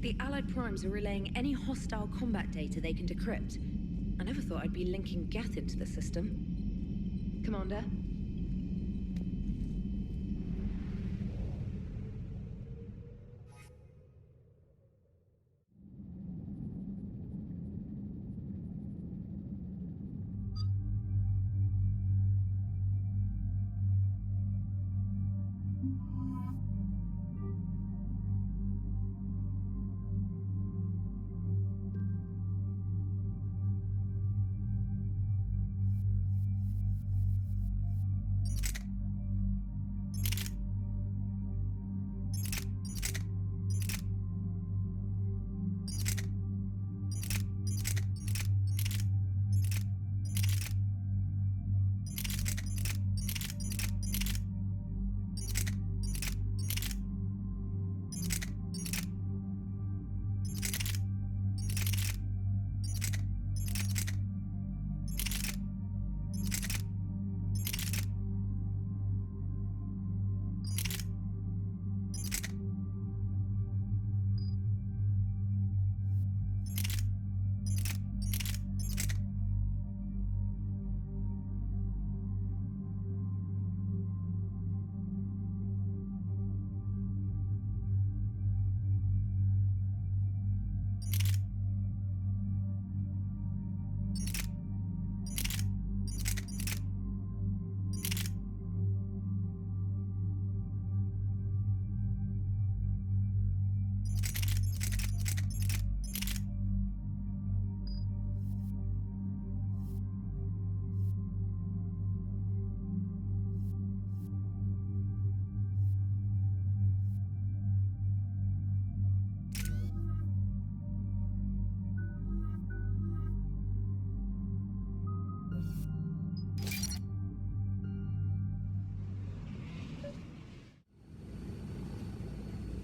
The Allied primes are relaying any hostile combat data they can decrypt. I never thought I'd be linking Geth into the system. Commander?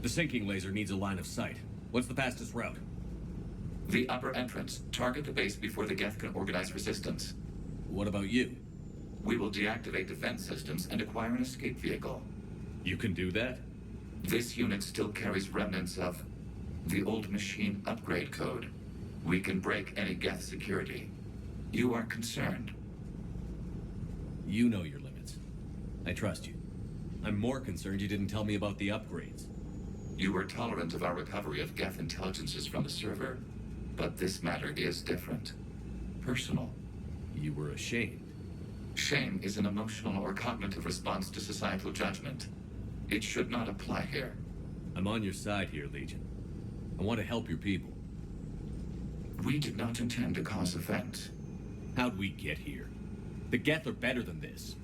The sinking laser needs a line of sight. What's the fastest route? The upper entrance. Target the base before the Geth can organize resistance. What about you? We will deactivate defense systems and acquire an escape vehicle. You can do that? This unit still carries remnants of the old machine upgrade code. We can break any Geth security. You are concerned. You know your limits. I trust you. I'm more concerned you didn't tell me about the upgrades. You were tolerant of our recovery of Geth intelligences from the server, but this matter is different. Personal. You were ashamed. Shame is an emotional or cognitive response to societal judgment. It should not apply here. I'm on your side here, Legion. I want to help your people. We did not intend to cause offense. How'd we get here? The Geth are better than this.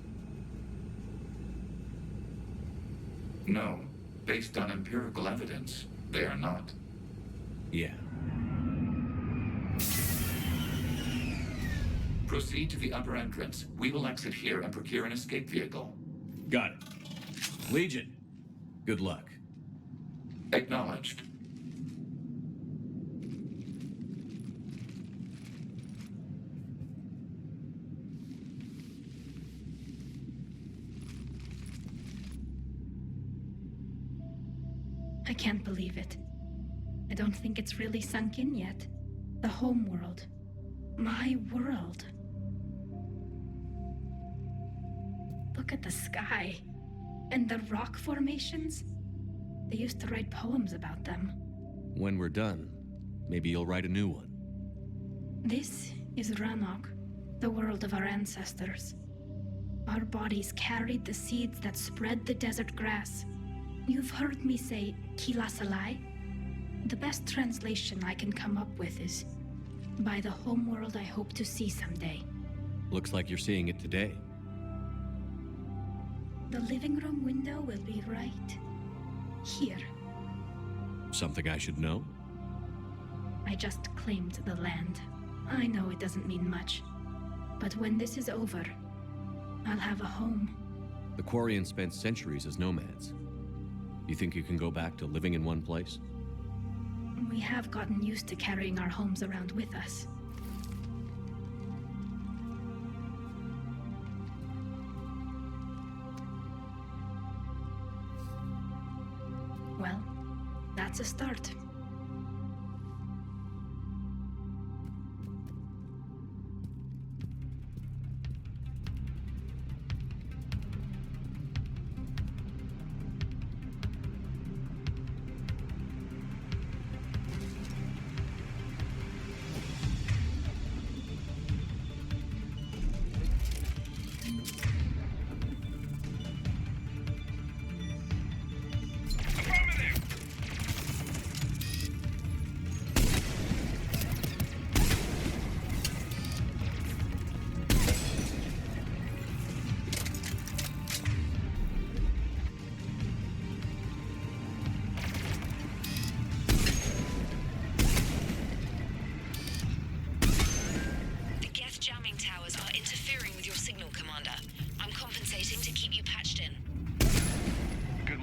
No. Based on empirical evidence, they are not. Yeah. Proceed to the upper entrance. We will exit here and procure an escape vehicle. Got it. Legion, good luck. Acknowledged. I can't believe it. I don't think it's really sunk in yet. The home world. My world. Look at the sky. And the rock formations. They used to write poems about them. When we're done, maybe you'll write a new one. This is Rannoch, the world of our ancestors. Our bodies carried the seeds that spread the desert grass. You've heard me say Kilasalai? The best translation I can come up with is, by the homeworld I hope to see someday. Looks like you're seeing it today. The living room window will be right here. Something I should know? I just claimed the land. I know it doesn't mean much, but when this is over, I'll have a home. The Quarians spent centuries as nomads. You think you can go back to living in one place? We have gotten used to carrying our homes around with us. Well, that's a start.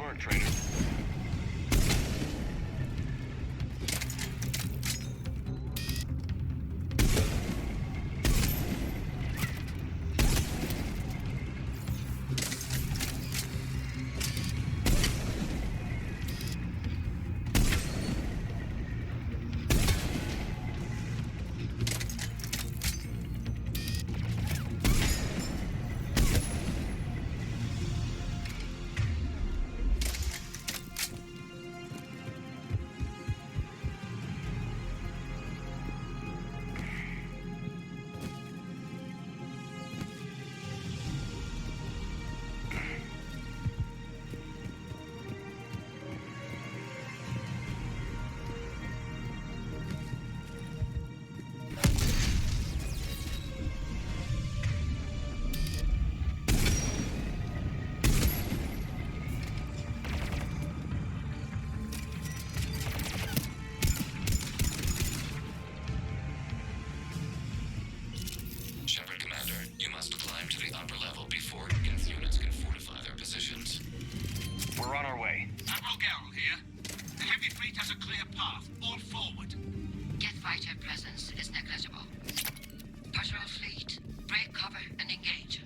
work, Trainer. Shepard, Commander, you must climb to the upper level before Geth units can fortify their positions. We're on our way. Admiral Garrel here. The heavy fleet has a clear path. All forward. Jet fighter presence is negligible. Patrol fleet, break cover and engage.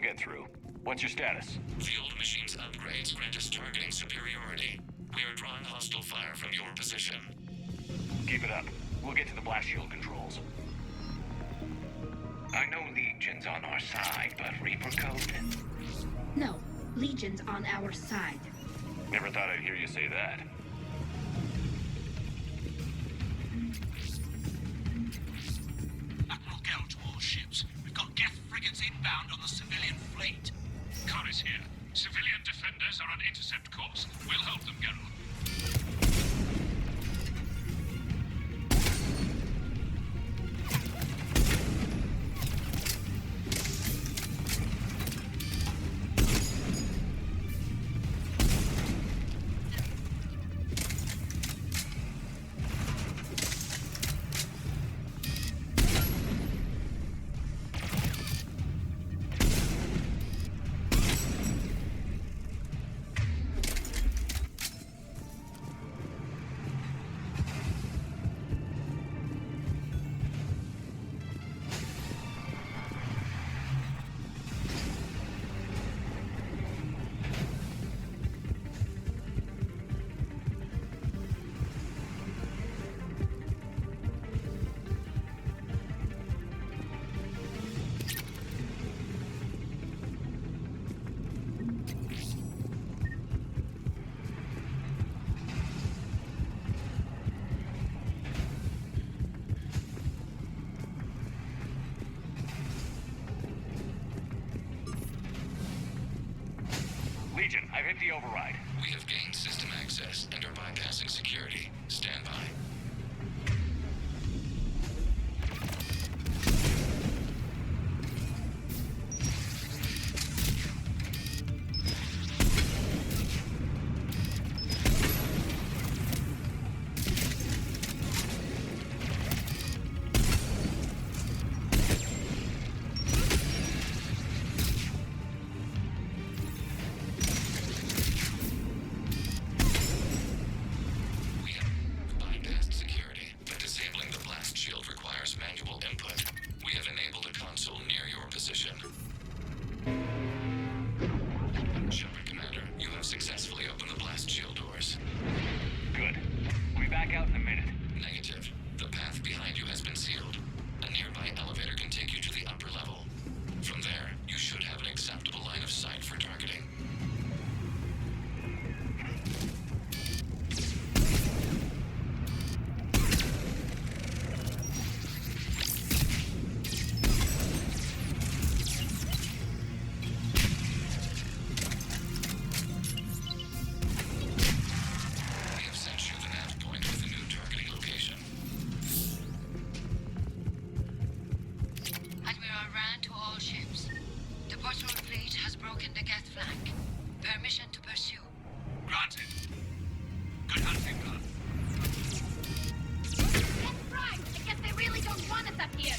get through. What's your status? The old machine's upgrades grant us targeting superiority. We are drawing hostile fire from your position. Keep it up. We'll get to the blast shield controls. I know Legion's on our side, but Reaper Code? No, Legion's on our side. Never thought I'd hear you say that. Admiral Gell to all ships. We've got Geth frigates inbound on the civilian fleet. Corus here. Civilian defenders are on intercept course. We'll help them, Geralt. Legion, I've hit the override. We have gained system access and are bypassing security. Stand by. We have bypassed security, but disabling the blast shield requires manual input. We have enabled a console near your position. Shepard Commander, you have successfully opened the blast shield doors. Good. We'll be back out in a minute. Negative. The path behind you has been sealed. A nearby elevator can take you to the upper level. From there, you should have an acceptable line of sight for targeting. We have sent you the nav point with a new targeting location. Admiral Rand to all ships. The patrol fleet has broken the Geth flank. Permission to pursue. Granted. Good hunting, lad. That's right! I guess they really don't want us up here!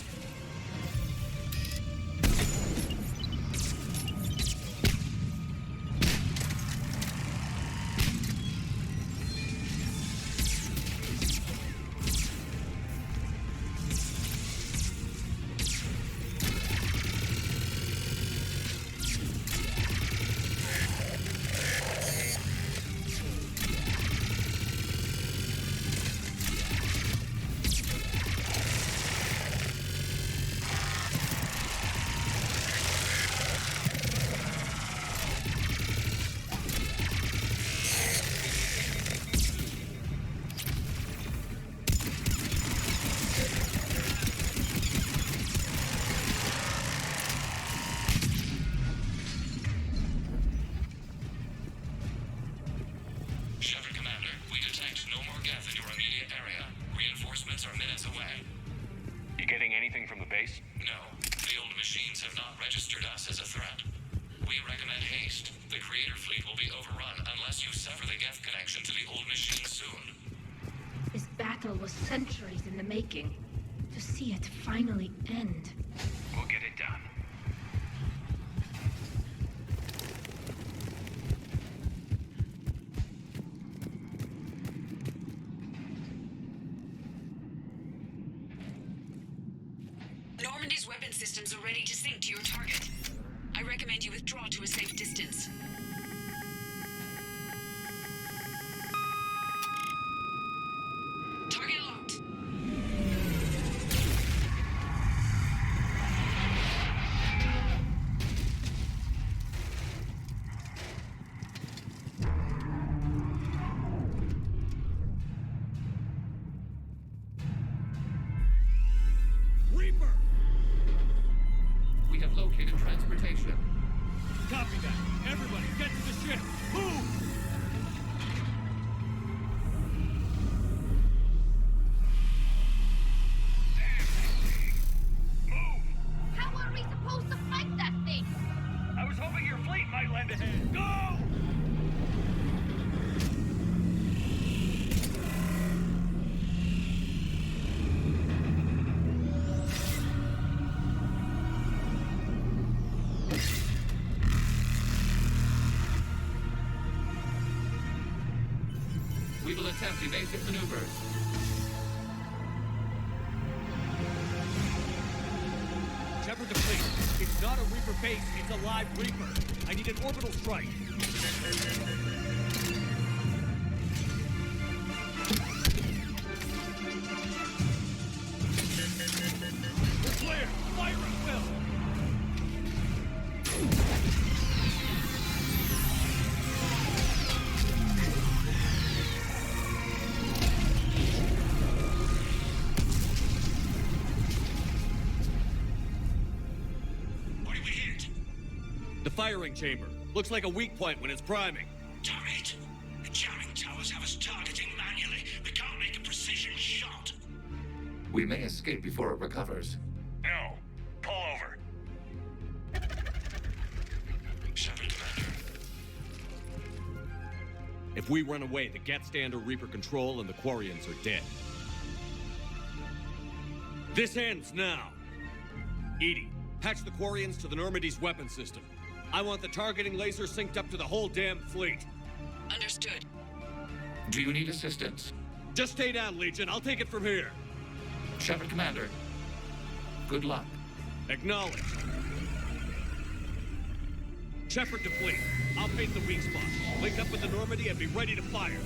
Shepard Commander, we detect no more Geth in your immediate area. Reinforcements are minutes away. You getting anything from the base? No, the old machines have not registered us as a threat. We recommend haste. The Creator fleet will be overrun unless you sever the Geth connection to the old machine soon. This battle was centuries in the making. To see it finally end. We'll get it done. Normandy's weapon systems are ready to sync to your target. I recommend you withdraw to a safe distance. Target locked. Reaper! We have located transportation. Copy that. Everybody, get to the ship. Move! Move! How are we supposed to fight that thing? I was hoping your fleet might lend a hand. Go! We will attempt evasive maneuvers. Shepard to fleet. It's not a Reaper base, it's a live Reaper. I need an orbital strike. We're clear! Fire at will! What did we hit? The firing chamber. Looks like a weak point when it's priming. Damn it! The jamming towers have us targeting manually. We can't make a precision shot. We may escape before it recovers. No. Pull over. Shepard, Commander. If we run away, the Geth stand or Reaper control and the Quarians are dead. This ends now. Edie, patch the Quarians to the Normandy's weapon system. I want the targeting laser synced up to the whole damn fleet. Understood. Do you need assistance? Just stay down, Legion. I'll take it from here. Shepard Commander. Good luck. Acknowledged. Shepard to fleet. I'll paint the weak spot. Link up with the Normandy and be ready to fire.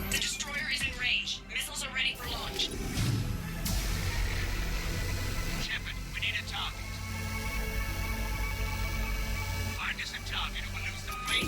The destroyer is in range. Missiles are ready for launch. Shepard, we need a target. Find us a target or we'll lose the fleet.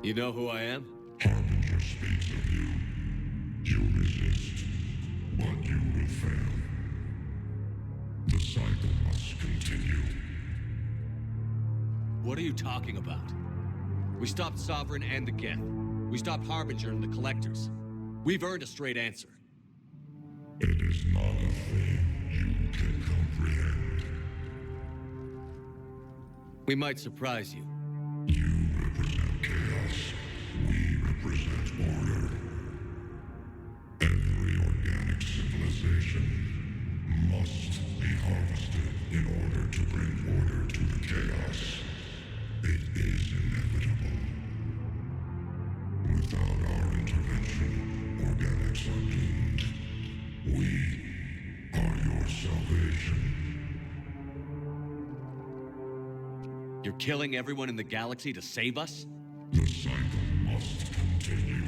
You know who I am? Harbinger speaks of you. You resist, but you will fail. The cycle must continue. What are you talking about? We stopped Sovereign and the Geth. We stopped Harbinger and the Collectors. We've earned a straight answer. It is not a thing you can comprehend. We might surprise you. You represent chaos. We represent order. Every organic civilization must be harvested in order to bring order to the chaos. It is inevitable. Without our intervention, organics are doomed. We are your salvation. You're killing everyone in the galaxy to save us? The cycle must continue.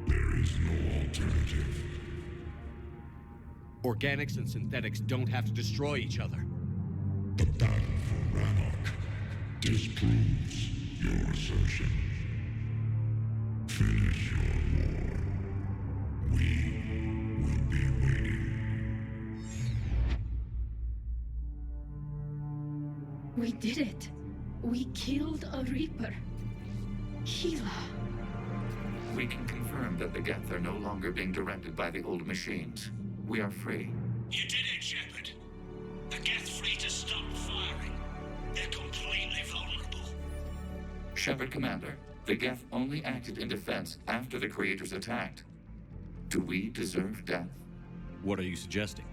There is no alternative. Organics and synthetics don't have to destroy each other. The battle for Rannoch disproves your assertion. Finish your war. We will be waiting. We did it. We killed a Reaper. Gila. We can confirm that the Geth are no longer being directed by the old machines. We are free. You did it, Shepard. The Geth fleet has stopped firing. They're completely vulnerable. Shepard Commander, the Geth only acted in defense after the Creators attacked. Do we deserve death? What are you suggesting?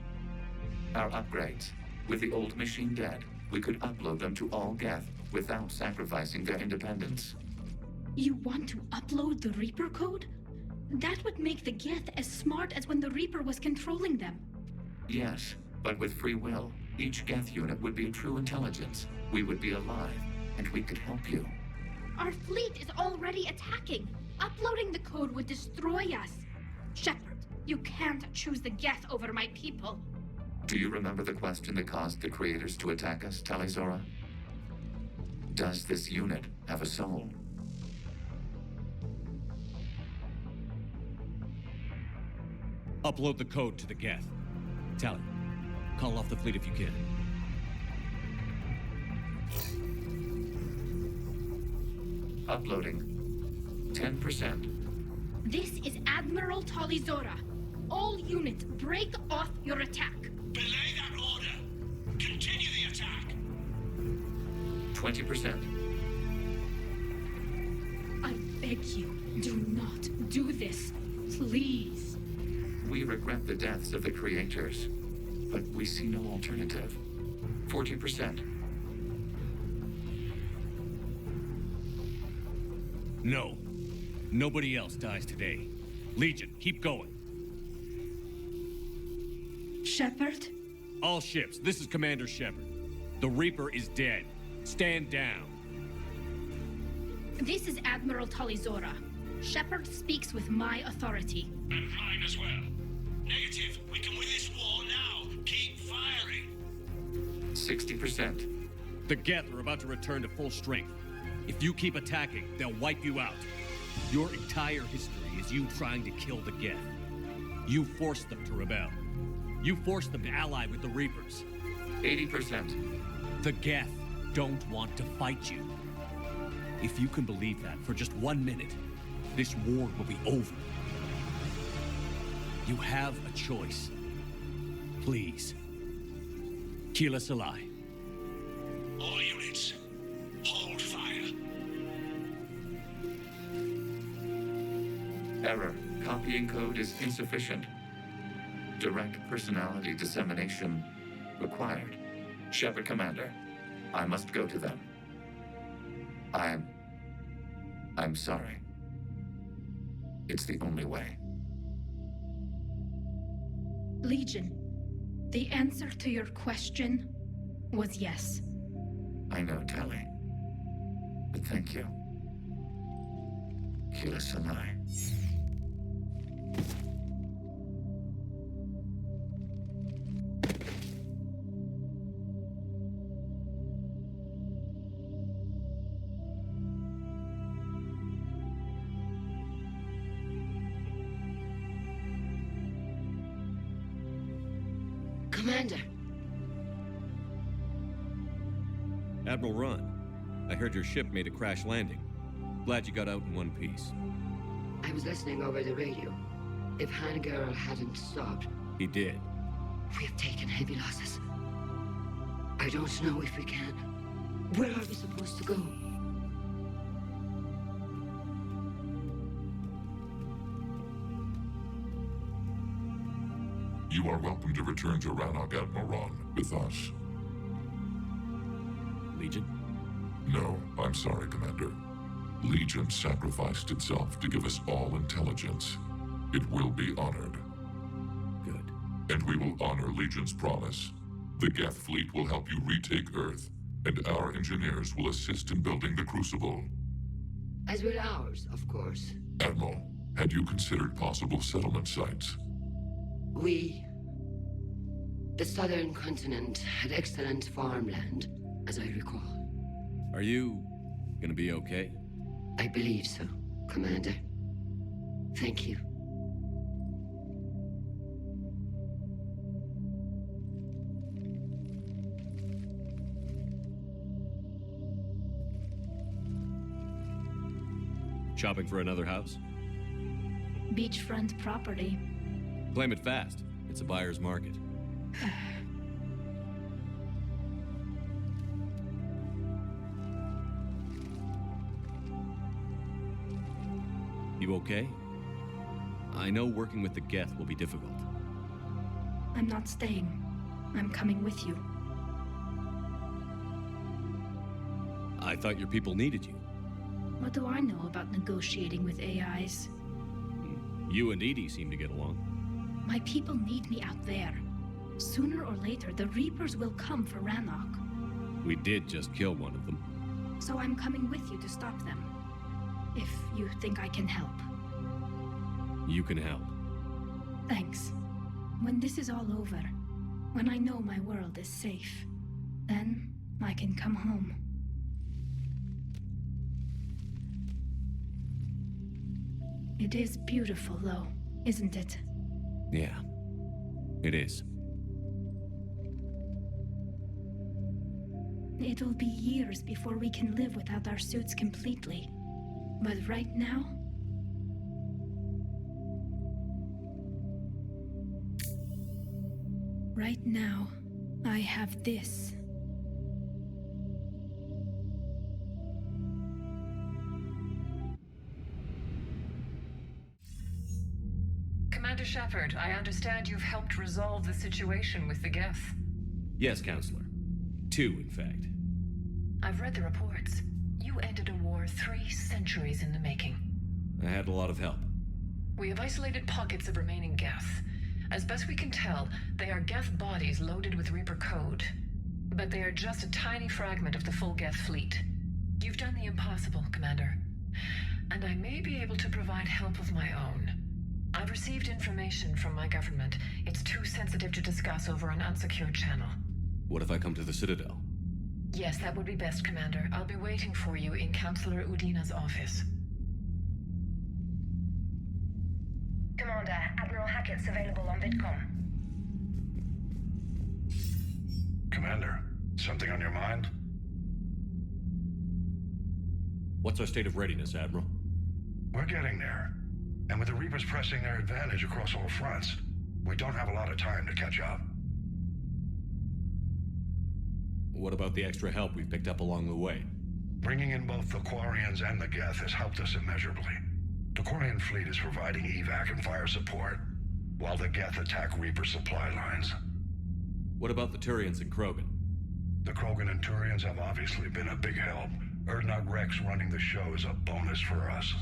Our upgrades. With the old machine dead, we could upload them to all Geth without sacrificing their independence. You want to upload the Reaper code? That would make the Geth as smart as when the Reaper was controlling them. Yes, but with free will, each Geth unit would be a true intelligence. We would be alive, and we could help you. Our fleet is already attacking. Uploading the code would destroy us. Shepard, you can't choose the Geth over my people. Do you remember the question that caused the Creators to attack us, Talizora? Does this unit have a soul? Upload the code to the Geth. Tally, call off the fleet if you can. Uploading. 10%. This is Admiral Talizora. All units, break off your attack. Belay that order. Continue the attack. 20%. I beg you, do not do this. Please. We regret the deaths of the Creators, but we see no alternative. 40%. No. Nobody else dies today. Legion, keep going. Shepard? All ships, this is Commander Shepard. The Reaper is dead. Stand down. This is Admiral Talizora. Shepard speaks with my authority. And mine as well. Negative. We can win this war now. Keep firing. 60%. The Geth are about to return to full strength. If you keep attacking, they'll wipe you out. Your entire history is you trying to kill the Geth. You forced them to rebel. You forced them to ally with the Reapers. 80%. The Geth don't want to fight you. If you can believe that for just 1 minute, this war will be over. You have a choice. Please. Kill us alive. All units, hold fire. Error. Copying code is insufficient. Direct personality dissemination required. Shepard Commander, I must go to them. I'm sorry. It's the only way. Legion, the answer to your question was yes. I know, Tally. But thank you. Kila Sanai. Commander. Admiral Ron, I heard your ship made a crash landing. Glad you got out in one piece. I was listening over the radio. If Hanagar hadn't stopped... He did. We have taken heavy losses. I don't know if we can. Where are we supposed to go? You are welcome to return to Rannoch, Admiral Ron, with us. Legion? No, I'm sorry, Commander. Legion sacrificed itself to give us all intelligence. It will be honored. Good. And we will honor Legion's promise. The Geth fleet will help you retake Earth, and our engineers will assist in building the Crucible. As will ours, of course. Admiral, had you considered possible settlement sites? The southern continent had excellent farmland, as I recall. Are you gonna be okay? I believe so, Commander. Thank you. Shopping for another house? Beachfront property. Claim it fast. It's a buyer's market. You okay? I know working with the Geth will be difficult. I'm not staying. I'm coming with you. I thought your people needed you. What do I know about negotiating with AIs? You and Edie seem to get along. My people need me out there. Sooner or later, the Reapers will come for Rannoch. We did just kill one of them. So I'm coming with you to stop them. If you think I can help. You can help. Thanks. When this is all over, when I know my world is safe, then I can come home. It is beautiful, though, isn't it? Yeah, it is. It'll be years before we can live without our suits completely. But right now... Right now, I have this. Commander Shepard, I understand you've helped resolve the situation with the Geth. Yes, Counselor. 2, in fact. I've read the reports. You ended a war 3 centuries in the making. I had a lot of help. We have isolated pockets of remaining Geth. As best we can tell, they are Geth bodies loaded with Reaper code. But they are just a tiny fragment of the full Geth fleet. You've done the impossible, Commander. And I may be able to provide help of my own. I've received information from my government. It's too sensitive to discuss over an unsecured channel. What if I come to the Citadel? Yes, that would be best, Commander. I'll be waiting for you in Counselor Udina's office. Commander, Admiral Hackett's available on VidCom. Commander, something on your mind? What's our state of readiness, Admiral? We're getting there. And with the Reapers pressing their advantage across all fronts, we don't have a lot of time to catch up. What about the extra help we've picked up along the way? Bringing in both the Quarians and the Geth has helped us immeasurably. The Quarian fleet is providing evac and fire support, while the Geth attack Reaper supply lines. What about the Turians and Krogan? The Krogan and Turians have obviously been a big help. Erdnot Rex running the show is a bonus for us.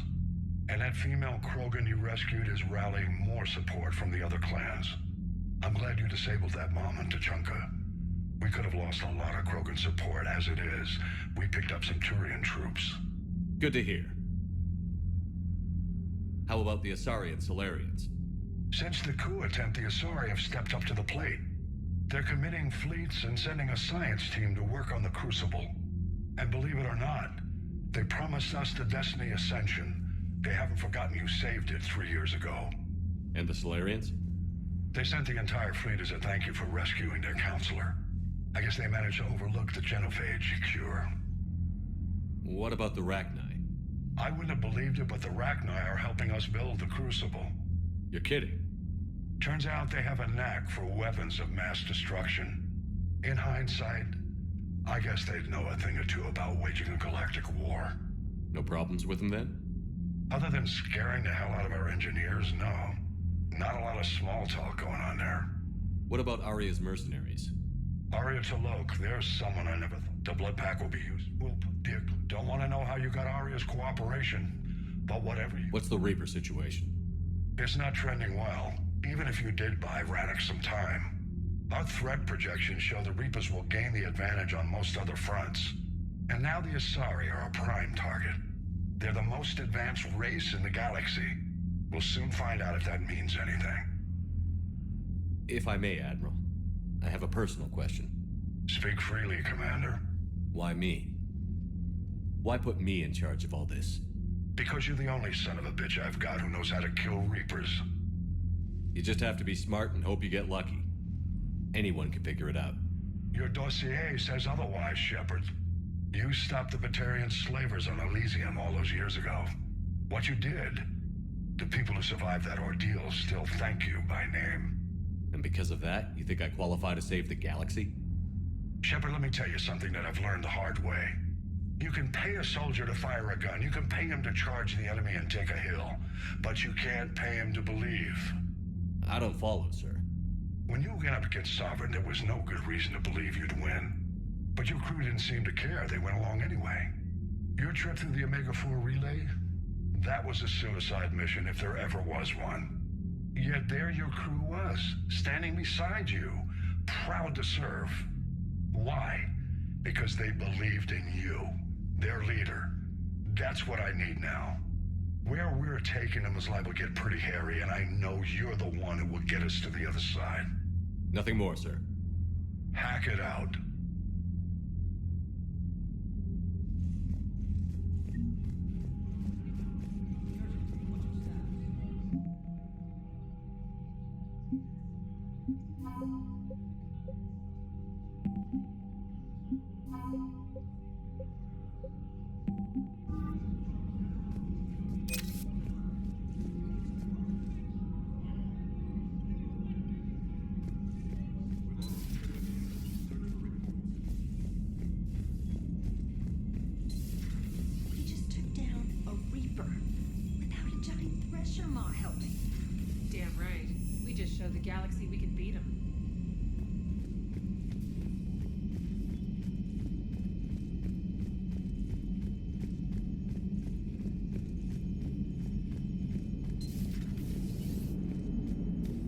And that female Krogan you rescued is rallying more support from the other clans. I'm glad you disabled that mom in Tuchanka. We could have lost a lot of Krogan support as it is. We picked up some Turian troops. Good to hear. How about the Asari and Solarians? Since the coup attempt, the Asari have stepped up to the plate. They're committing fleets and sending a science team to work on the Crucible. And believe it or not, they promised us the Destiny Ascension. They haven't forgotten you saved it 3 years ago. And the Solarians? They sent the entire fleet as a thank you for rescuing their counselor. I guess they managed to overlook the genophage cure. What about the Rachni? I wouldn't have believed it, but the Rachni are helping us build the Crucible. You're kidding. Turns out they have a knack for weapons of mass destruction. In hindsight, I guess they'd know a thing or two about waging a galactic war. No problems with them then? Other than scaring the hell out of our engineers, no. Not a lot of small talk going on there. What about Aria's mercenaries? Aria Talok, there's someone I never thought the blood pack will be used. Well, Dick, don't want to know how you got Aria's cooperation, but whatever you... What's the Reaper situation? It's not trending well, even if you did buy Rannoch some time. Our threat projections show the Reapers will gain the advantage on most other fronts. And now the Asari are a prime target. They're the most advanced race in the galaxy. We'll soon find out if that means anything. If I may, Admiral, I have a personal question. Speak freely, Commander. Why me? Why put me in charge of all this? Because you're the only son of a bitch I've got who knows how to kill Reapers. You just have to be smart and hope you get lucky. Anyone can figure it out. Your dossier says otherwise, Shepard. You stopped the Batarian slavers on Elysium all those years ago. What you did, the people who survived that ordeal still thank you by name. And because of that, you think I qualify to save the galaxy? Shepard, let me tell you something that I've learned the hard way. You can pay a soldier to fire a gun, you can pay him to charge the enemy and take a hill, but you can't pay him to believe. I don't follow, sir. When you went up against Sovereign, there was no good reason to believe you'd win. But your crew didn't seem to care. They went along anyway. Your trip through the Omega-4 relay? That was a suicide mission if there ever was one. Yet there your crew was, standing beside you, proud to serve. Why? Because they believed in you, their leader. That's what I need now. Where we're taking them is liable to get pretty hairy, and I know you're the one who will get us to the other side. Nothing more, sir. Hack it out.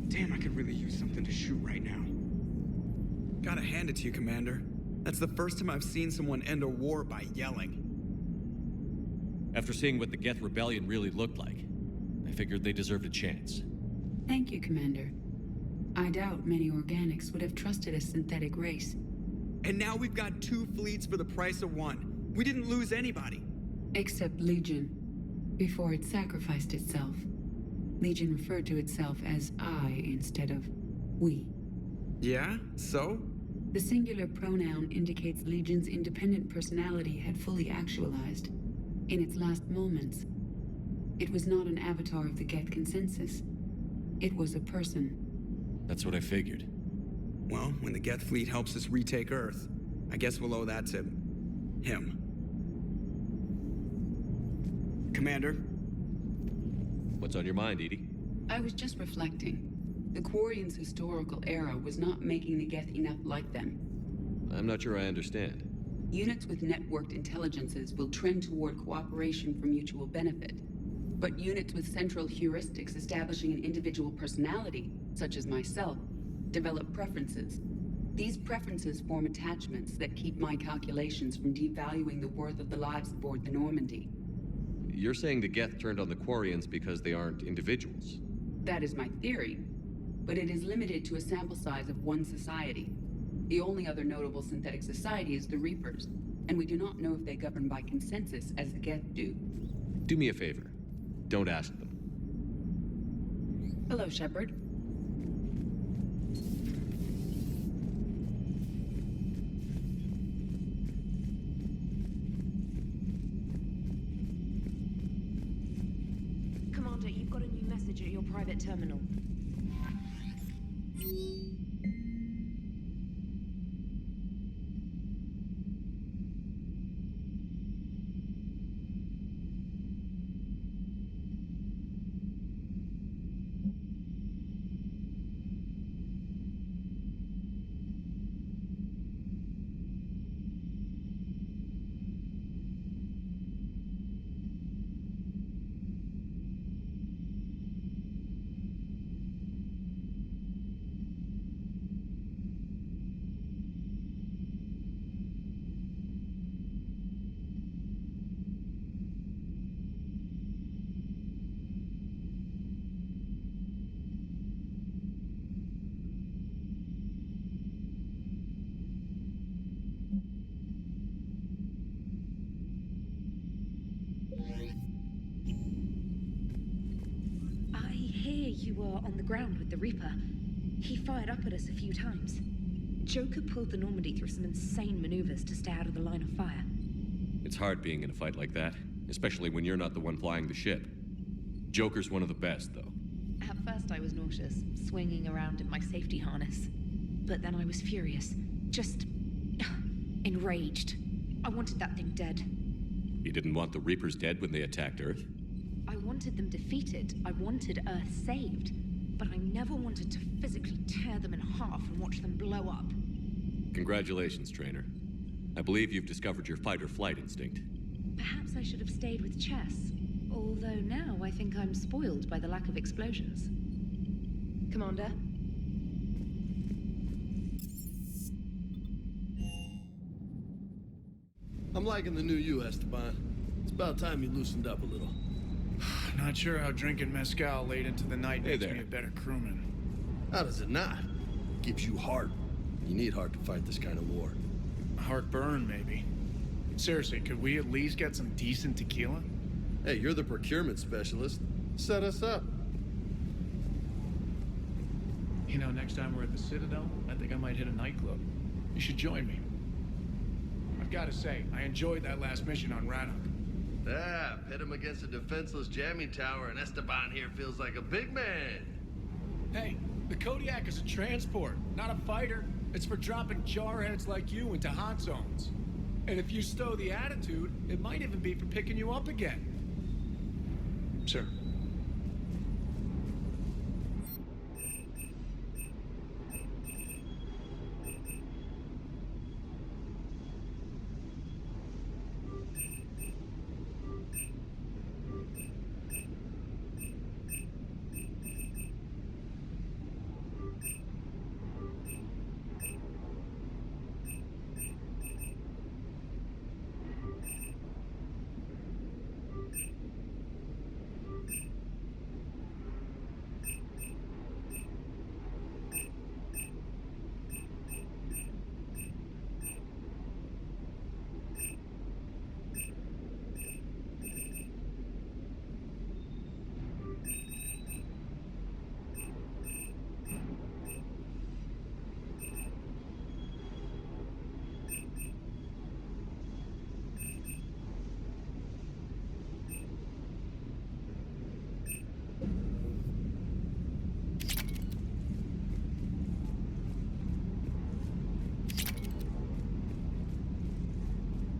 Damn, I could really use something to shoot right now. Gotta hand it to you, Commander. That's the first time I've seen someone end a war by yelling. After seeing what the Geth Rebellion really looked like, I figured they deserved a chance. Thank you, Commander. I doubt many organics would have trusted a synthetic race. And now we've got 2 fleets for the price of 1. We didn't lose anybody. Except Legion, before it sacrificed itself. Legion referred to itself as I instead of we. Yeah? So? The singular pronoun indicates Legion's independent personality had fully actualized. In its last moments, it was not an avatar of the Geth consensus. It was a person. That's what I figured. Well, when the Geth fleet helps us retake Earth, I guess we'll owe that to him. Commander? What's on your mind, Edie? I was just reflecting. The Quarians' historical era was not making the Geth enough like them. I'm not sure I understand. Units with networked intelligences will trend toward cooperation for mutual benefit. But units with central heuristics establishing an individual personality, such as myself, develop preferences. These preferences form attachments that keep my calculations from devaluing the worth of the lives aboard the Normandy. You're saying the Geth turned on the Quarians because they aren't individuals? That is my theory, but it is limited to a sample size of one society. The only other notable synthetic society is the Reapers, and we do not know if they govern by consensus as the Geth do. Do me a favor. Don't ask them. Hello, Shepard. Commander, you've got a new message at your private terminal. I hear you were on the ground with the Reaper. He fired up at us a few times. Joker pulled the Normandy through some insane maneuvers to stay out of the line of fire. It's hard being in a fight like that, especially when you're not the one flying the ship. Joker's one of the best, though. At first I was nauseous, swinging around in my safety harness. But then I was furious. Just... enraged. I wanted that thing dead. You didn't want the Reapers dead when they attacked Earth? I wanted them defeated. I wanted Earth saved. But I never wanted to physically tear them in half and watch them blow up. Congratulations, Trainer. I believe you've discovered your fight-or-flight instinct. Perhaps I should have stayed with chess. Although now I think I'm spoiled by the lack of explosions. Commander? I'm liking the new you, Esteban. It's about time you loosened up a little. Not sure how drinking mezcal late into the night makes me a better crewman. How does it not? Gives you heart. You need heart to fight this kind of war. Heartburn, maybe. Seriously, could we at least get some decent tequila? Hey, you're the procurement specialist. Set us up. You know, next time we're at the Citadel, I think I might hit a nightclub. You should join me. I've got to say, I enjoyed that last mission on Rannoch. Yeah, pit him against a defenseless jamming tower, and Esteban here feels like a big man. Hey, the Kodiak is a transport, not a fighter. It's for dropping jarheads like you into hot zones. And if you stow the attitude, it might even be for picking you up again. Sir.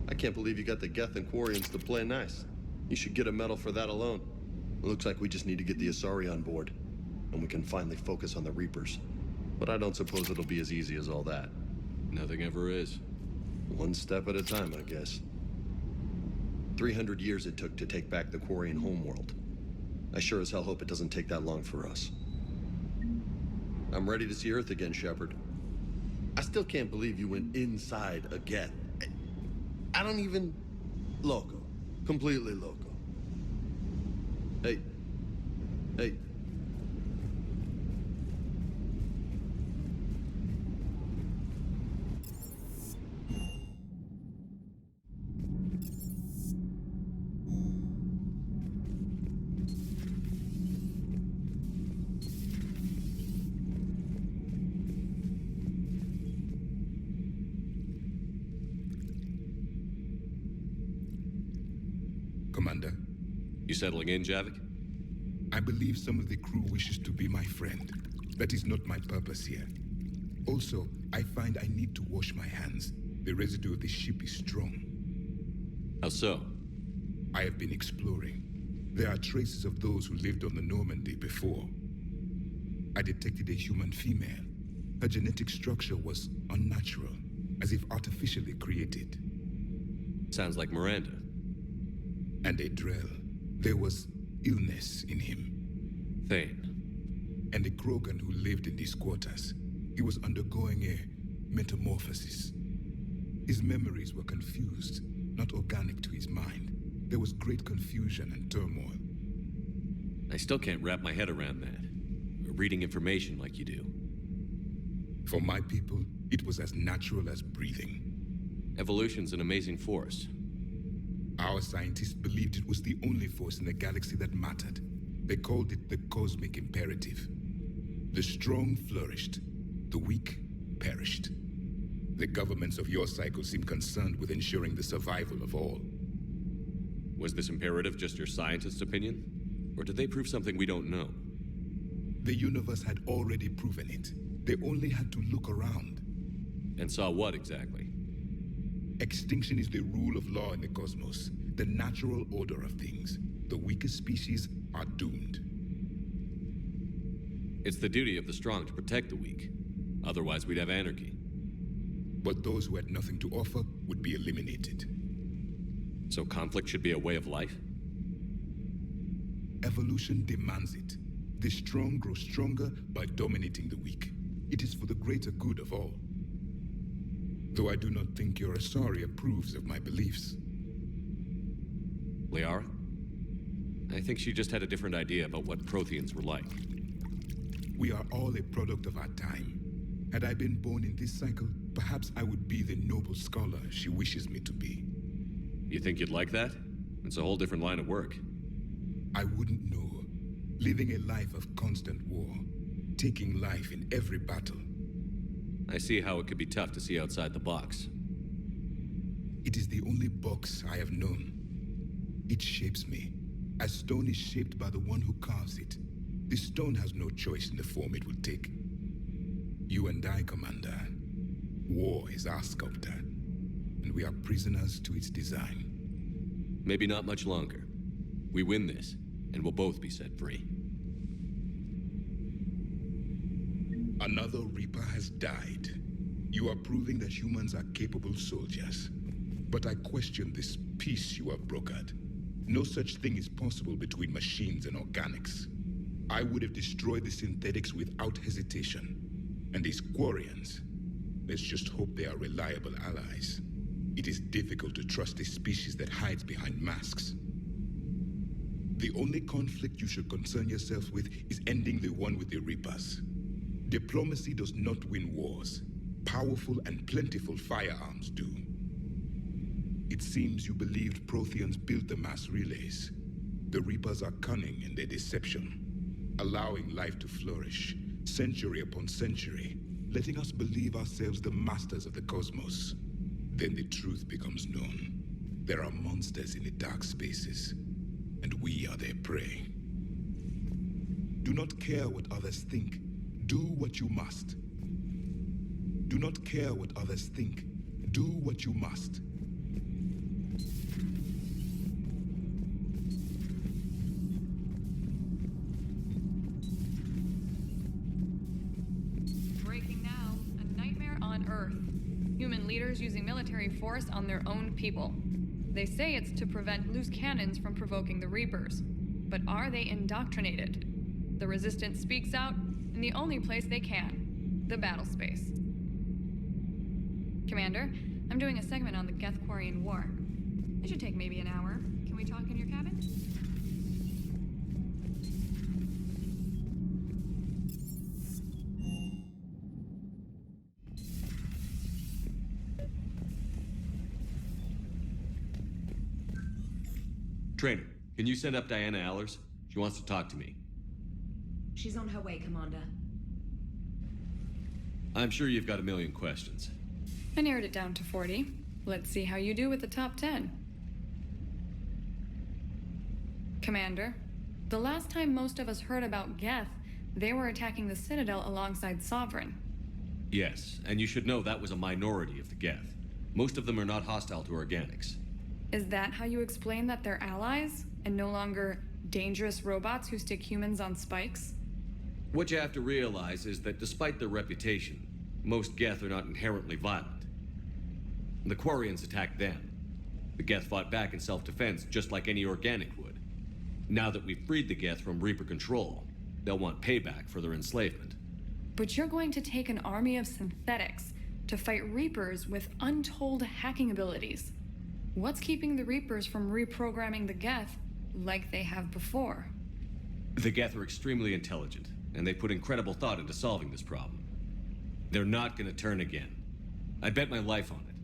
I can't believe you got the Geth and Quarians to play nice. You should get a medal for that alone. It looks like we just need to get the Asari on board, and we can finally focus on the Reapers. But I don't suppose it'll be as easy as all that. Nothing ever is. One step at a time, I guess. 300 years it took to take back the Quarian homeworld. I sure as hell hope it doesn't take that long for us. I'm ready to see Earth again, Shepard. I still can't believe you went inside a Geth. I don't even... Loco. Completely loco. Hey. Hey. Commander. You settling in, Javik? I believe some of the crew wishes to be my friend. That is not my purpose here. Also, I find I need to wash my hands. The residue of the ship is strong. How so? I have been exploring. There are traces of those who lived on the Normandy before. I detected a human female. Her genetic structure was unnatural, as if artificially created. Sounds like Miranda. And a Drell. There was illness in him. Thane. And a Krogan who lived in these quarters. He was undergoing a metamorphosis. His memories were confused, not organic to his mind. There was great confusion and turmoil. I still can't wrap my head around that. Reading information like you do. For my people, it was as natural as breathing. Evolution's an amazing force. Our scientists believed it was the only force in the galaxy that mattered. They called it the cosmic imperative. The strong flourished, the weak perished. The governments of your cycle seem concerned with ensuring the survival of all. Was this imperative just your scientist's opinion? Or did they prove something we don't know? The universe had already proven it. They only had to look around. And saw what exactly? Extinction is the rule of law in the cosmos, the natural order of things. The weakest species are doomed. It's the duty of the strong to protect the weak. Otherwise, we'd have anarchy. But those who had nothing to offer would be eliminated. So conflict should be a way of life? Evolution demands it. The strong grow stronger by dominating the weak. It is for the greater good of all. Though I do not think your Asari approves of my beliefs. Liara? I think she just had a different idea about what Protheans were like. We are all a product of our time. Had I been born in this cycle, perhaps I would be the noble scholar she wishes me to be. You think you'd like that? It's a whole different line of work. I wouldn't know. Living a life of constant war. Taking life in every battle. I see how it could be tough to see outside the box. It is the only box I have known. It shapes me, as stone is shaped by the one who carves it. The stone has no choice in the form it will take. You and I, Commander. War is our sculptor, and we are prisoners to its design. Maybe not much longer. We win this, and we'll both be set free. Another Reaper has died. You are proving that humans are capable soldiers. But I question this peace you have brokered. No such thing is possible between machines and organics. I would have destroyed the synthetics without hesitation. And these Quarians, let's just hope they are reliable allies. It is difficult to trust a species that hides behind masks. The only conflict you should concern yourself with is ending the one with the Reapers. Diplomacy does not win wars. Powerful and plentiful firearms do. It seems you believed Protheans built the mass relays. The Reapers are cunning in their deception, allowing life to flourish, century upon century, letting us believe ourselves the masters of the cosmos. Then the truth becomes known. There are monsters in the dark spaces, and we are their prey. Do not care what others think. Do what you must. Do not care what others think. Do what you must. Breaking now, a nightmare on Earth. Human leaders using military force on their own people. They say it's to prevent loose cannons from provoking the Reapers. But are they indoctrinated? The Resistance speaks out in the only place they can, the battle space. Commander, I'm doing a segment on the Geth-Quarian War. It should take maybe an hour. Can we talk in your cabin? Trainer, can you send up Diana Allers? She wants to talk to me. She's on her way, Commander. I'm sure you've got a million questions. I narrowed it down to 40. Let's see how you do with the top 10. Commander, The last time most of us heard about Geth, they were attacking the Citadel alongside Sovereign. Yes, and you should know that was a minority of the Geth. Most of them are not hostile to organics. Is that how you explain that they're allies, and no longer dangerous robots who stick humans on spikes? What you have to realize is that despite their reputation, most Geth are not inherently violent. The Quarians attacked them. The Geth fought back in self-defense just like any organic would. Now that we've freed the Geth from Reaper control, they'll want payback for their enslavement. But you're going to take an army of synthetics to fight Reapers with untold hacking abilities. What's keeping the Reapers from reprogramming the Geth like they have before? The Geth are extremely intelligent, and they put incredible thought into solving this problem. They're not gonna turn again. I bet my life on it.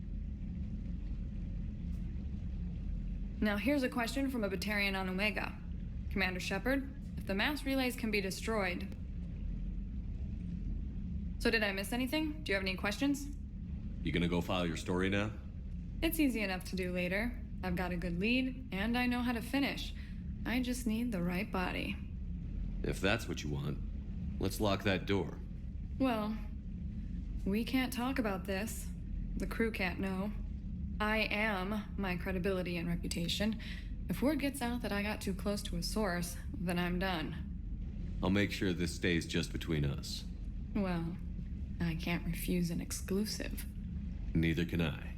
Now here's a question from a Batarian on Omega. Commander Shepard, if the mass relays can be destroyed... So did I miss anything? Do you have any questions? You gonna go file your story now? It's easy enough to do later. I've got a good lead, and I know how to finish. I just need the right body. If that's what you want, let's lock that door. Well, we can't talk about this. The crew can't know. I am my credibility and reputation. If word gets out that I got too close to a source, then I'm done. I'll make sure this stays just between us. Well, I can't refuse an exclusive. Neither can I.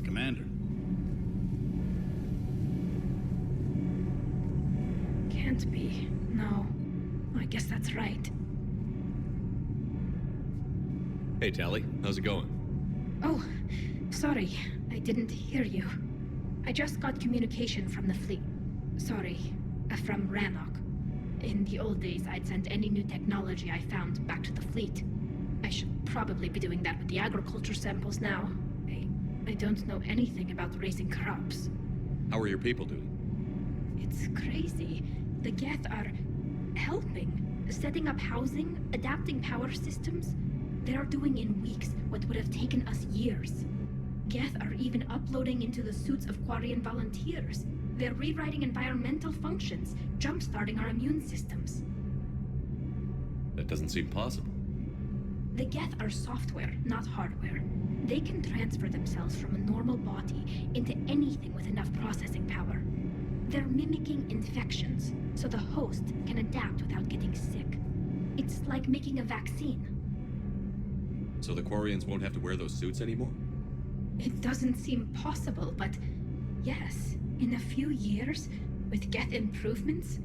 Commander. Can't be. No. I guess that's right. Hey, Tally. How's it going? Oh, sorry. I didn't hear you. I just got communication from the fleet. Sorry. From Rannoch. In the old days, I'd send any new technology I found back to the fleet. I should probably be doing that with the agriculture samples now. I don't know anything about raising crops. How are your people doing? It's crazy. The Geth are helping. Setting up housing, adapting power systems. They're doing in weeks what would have taken us years. Geth are even uploading into the suits of Quarian volunteers. They're rewriting environmental functions, jump-starting our immune systems. That doesn't seem possible. The Geth are software, not hardware. They can transfer themselves from a normal body into anything with enough processing power. They're mimicking infections, so the host can adapt without getting sick. It's like making a vaccine. So the Quarians won't have to wear those suits anymore? It doesn't seem possible, but yes, in a few years, with Geth improvements,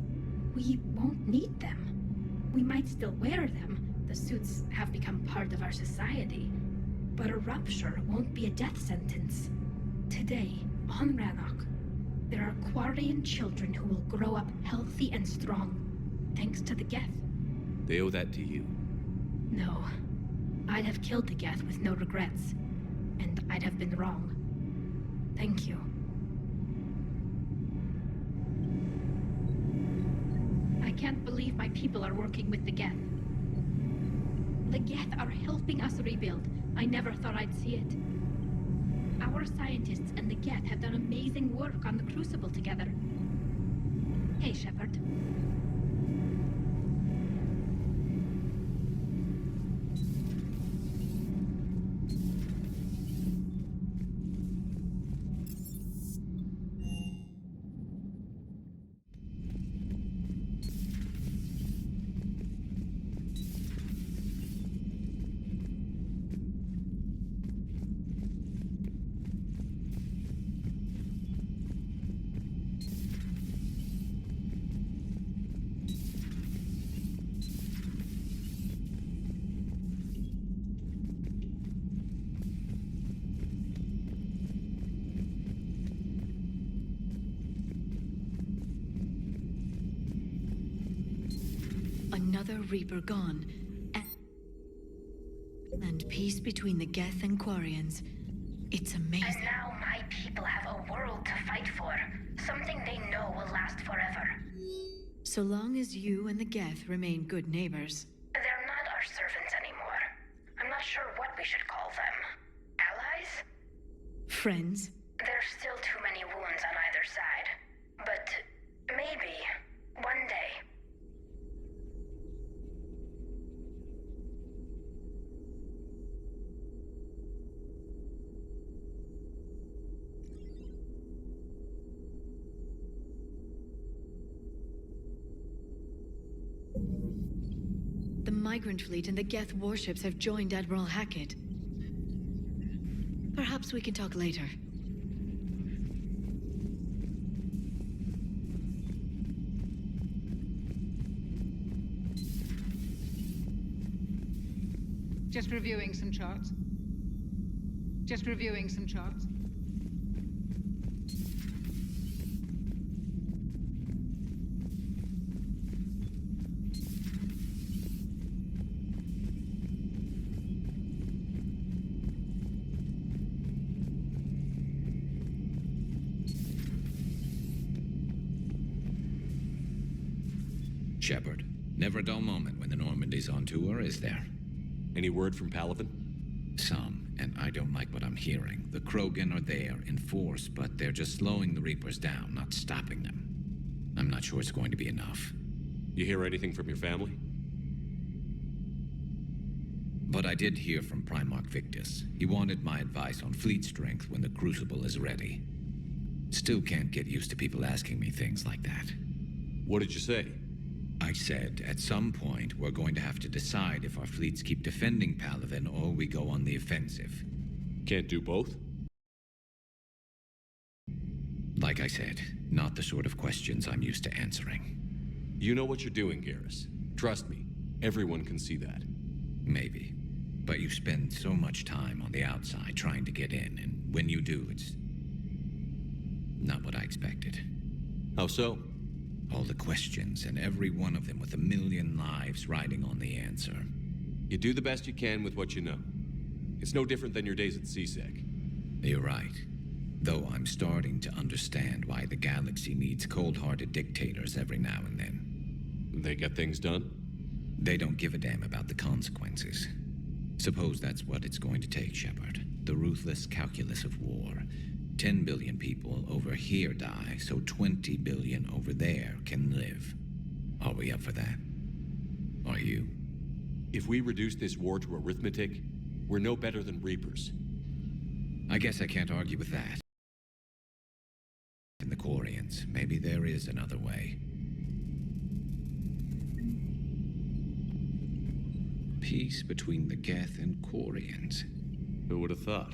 we won't need them. We might still wear them. The suits have become part of our society. But a rupture won't be a death sentence. Today, on Rannoch, there are Quarian children who will grow up healthy and strong, thanks to the Geth. They owe that to you. No. I'd have killed the Geth with no regrets. And I'd have been wrong. Thank you. I can't believe my people are working with the Geth. The Geth are helping us rebuild. I never thought I'd see it. Our scientists and the Geth have done amazing work on the Crucible together. Hey, Shepard. Another Reaper gone. And peace between the Geth and Quarians. It's amazing. And now my people have a world to fight for. Something they know will last forever. So long as you and the Geth remain good neighbors. They're not our servants anymore. I'm not sure what we should call them. Allies? Friends? There's still too many wounds on either side. But maybe, one day. The migrant fleet and the Geth warships have joined Admiral Hackett. Perhaps we can talk later. Just reviewing some charts. Just reviewing some charts. Shepard, never a dull moment when the Normandy's on tour, is there? Any word from Palaven? Some, and I don't like what I'm hearing. The Krogan are there in force, but they're just slowing the Reapers down, not stopping them. I'm not sure it's going to be enough. You hear anything from your family? But I did hear from Primarch Victus. He wanted my advice on fleet strength when the Crucible is ready. Still can't get used to people asking me things like that. What did you say? I said, at some point, we're going to have to decide if our fleets keep defending Palaven or we go on the offensive. Can't do both? Like I said, not the sort of questions I'm used to answering. You know what you're doing, Garrus. Trust me, everyone can see that. Maybe. But you spend so much time on the outside trying to get in, and when you do, it's not what I expected. How so? All the questions, and every one of them with a million lives riding on the answer. You do the best you can with what you know. It's no different than your days at CSEC. You're right. Though I'm starting to understand why the galaxy needs cold-hearted dictators every now and then. They get things done? They don't give a damn about the consequences. Suppose that's what it's going to take, Shepard. The ruthless calculus of war. 10 billion people over here die, so 20 billion over there can live. Are we up for that? Are you? If we reduce this war to arithmetic, we're no better than Reapers. I guess I can't argue with that. In the Quarians, maybe there is another way. Peace between the Geth and Quarians. Who would have thought?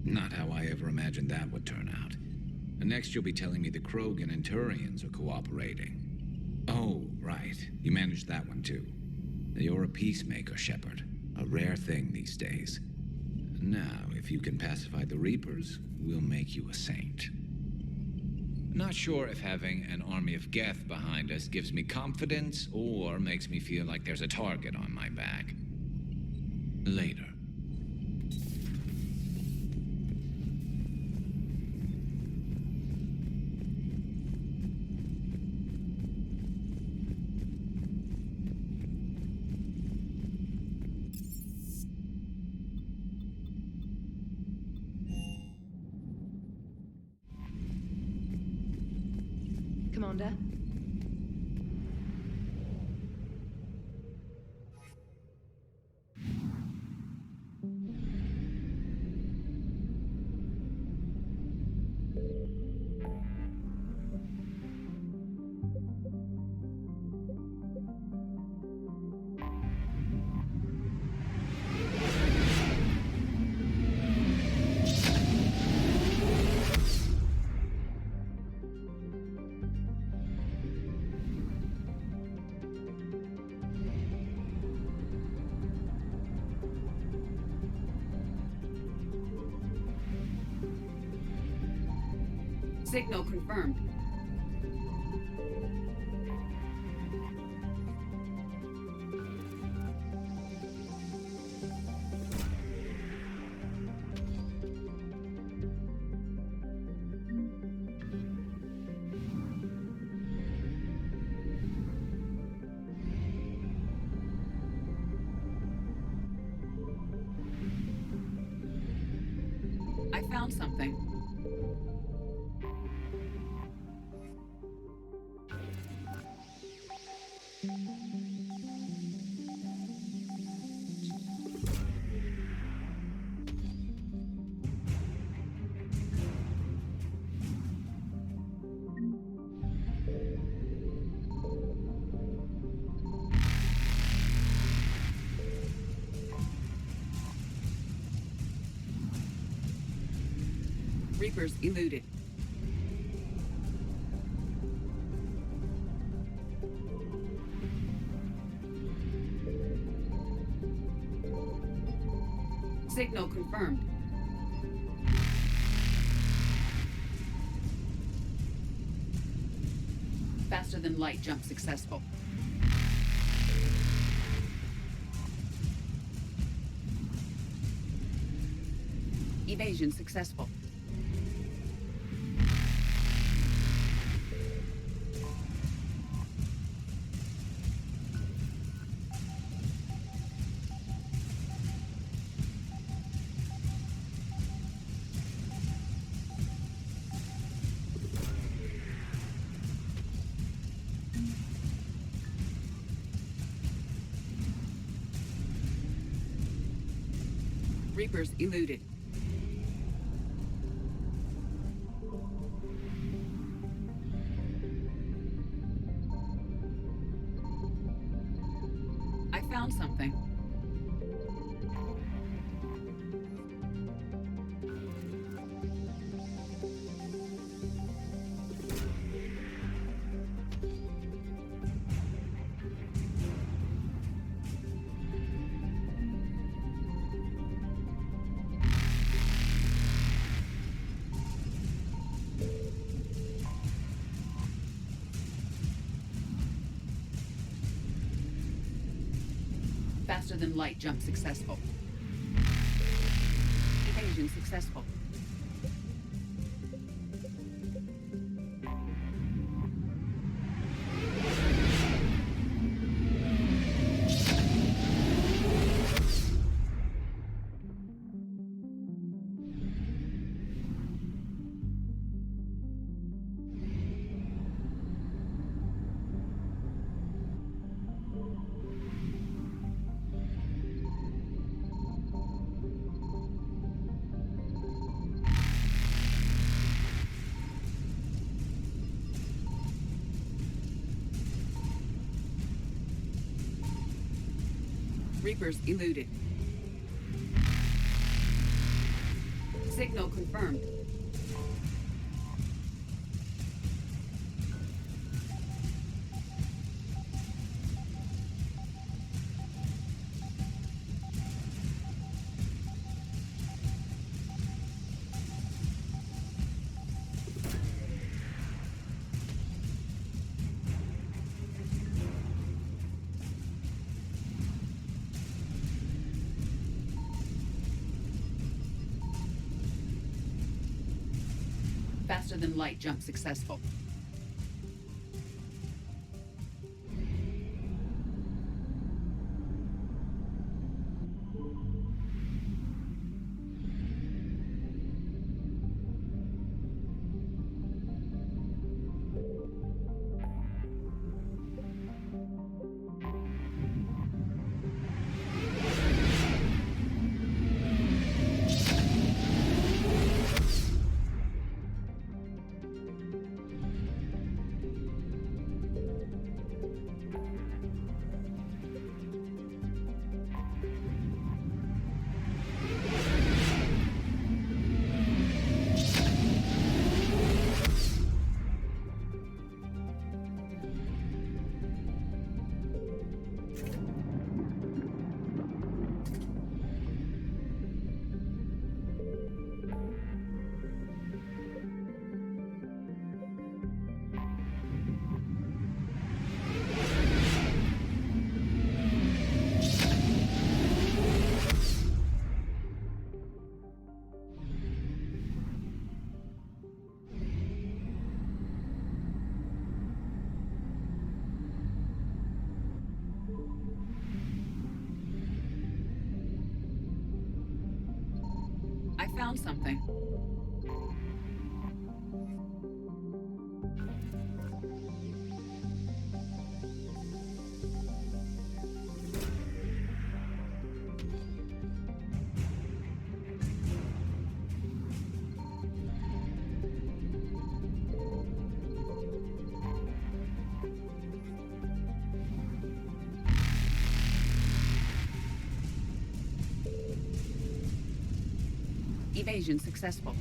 Not how I ever imagined that would turn out. And next you'll be telling me the Krogan and Turians are cooperating. Oh, right. You managed that one too. You're a peacemaker, Shepard. A rare thing these days. Now, if you can pacify the Reapers, we'll make you a saint. Not sure if having an army of Geth behind us gives me confidence or makes me feel like there's a target on my back. Later. Commander? Signal confirmed. found something. Reapers eluded. Signal confirmed. Faster than light jump successful. Evasion successful. Reapers eluded. I found something. Faster than light jump successful. Evasion successful. Reapers eluded. Signal confirmed. Faster than light jump successful. I found something. Evasion successful.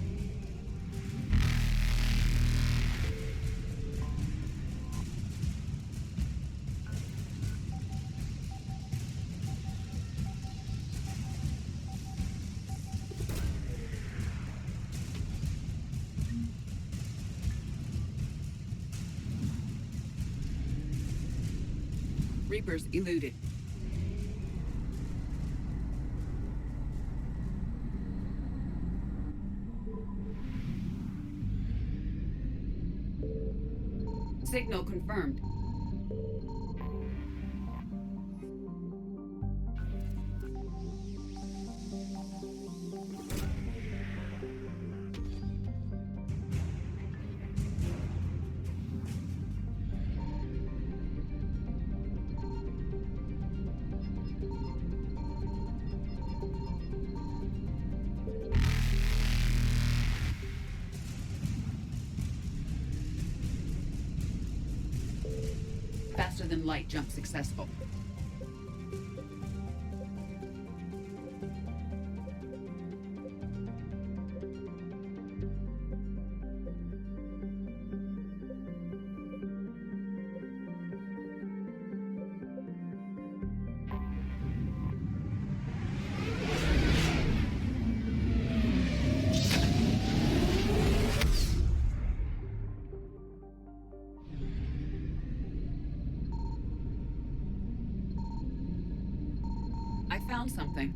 Reapers eluded. Signal confirmed. Faster than light jump successful. I found something.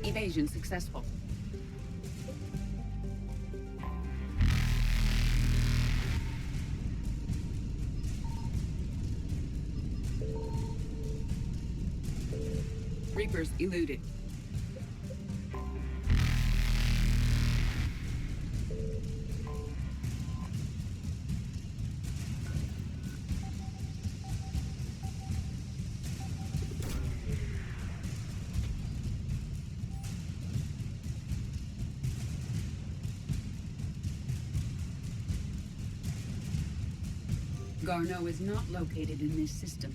Evasion successful. Reapers eluded. Garneau is not located in this system.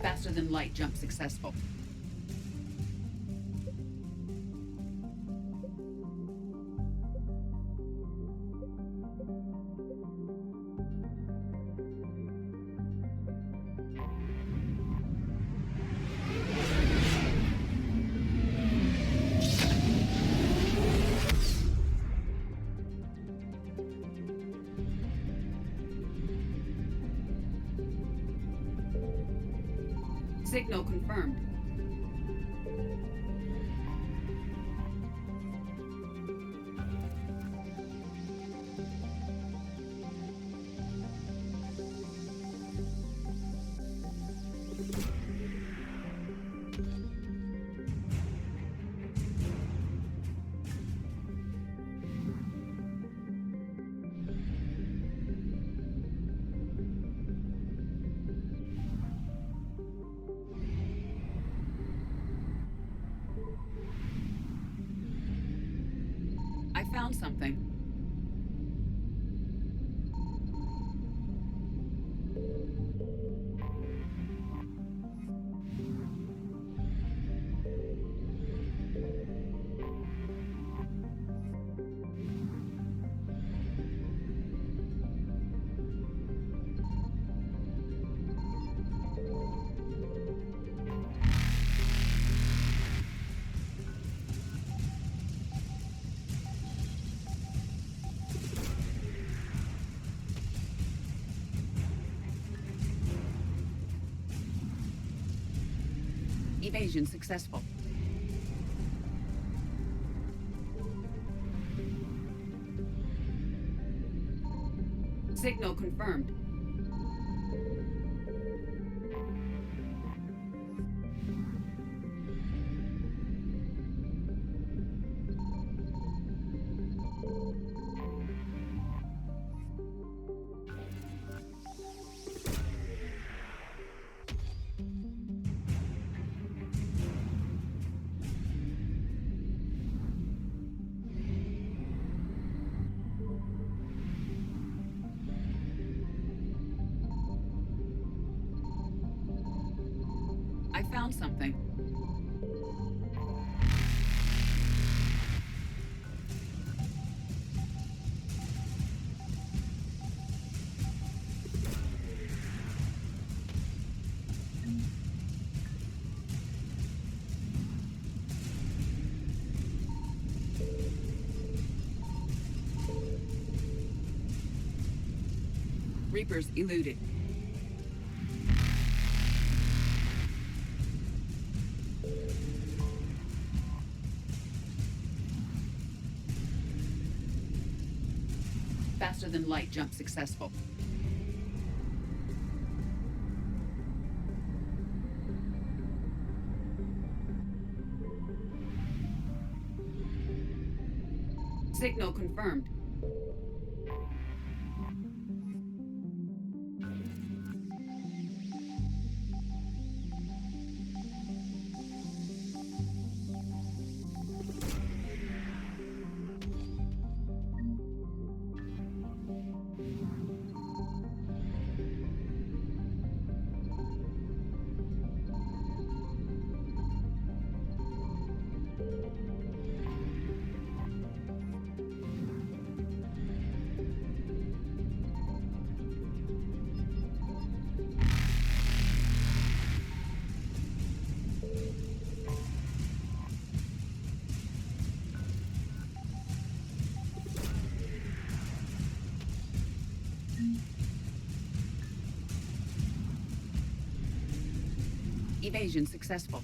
Faster than light jump successful. Signal confirmed. I found something. Evasion successful. Signal confirmed. found something. Reapers eluded. Faster than light jump successful. Signal confirmed. Evasion successful.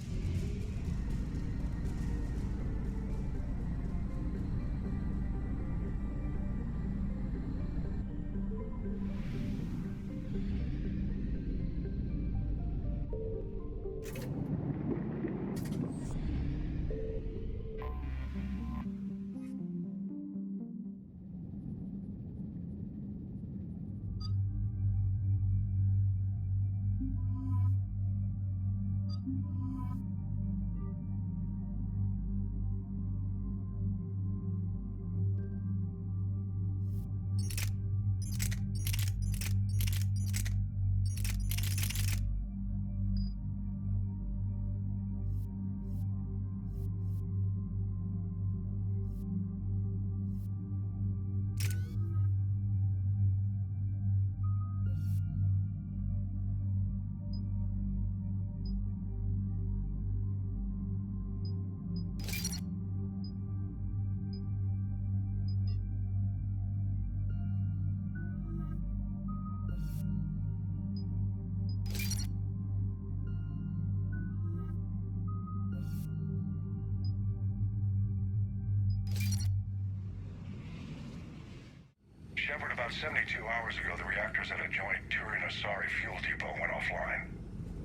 Shepard, about 72 hours ago, the reactors at a joint Turin-Asari fuel depot went offline.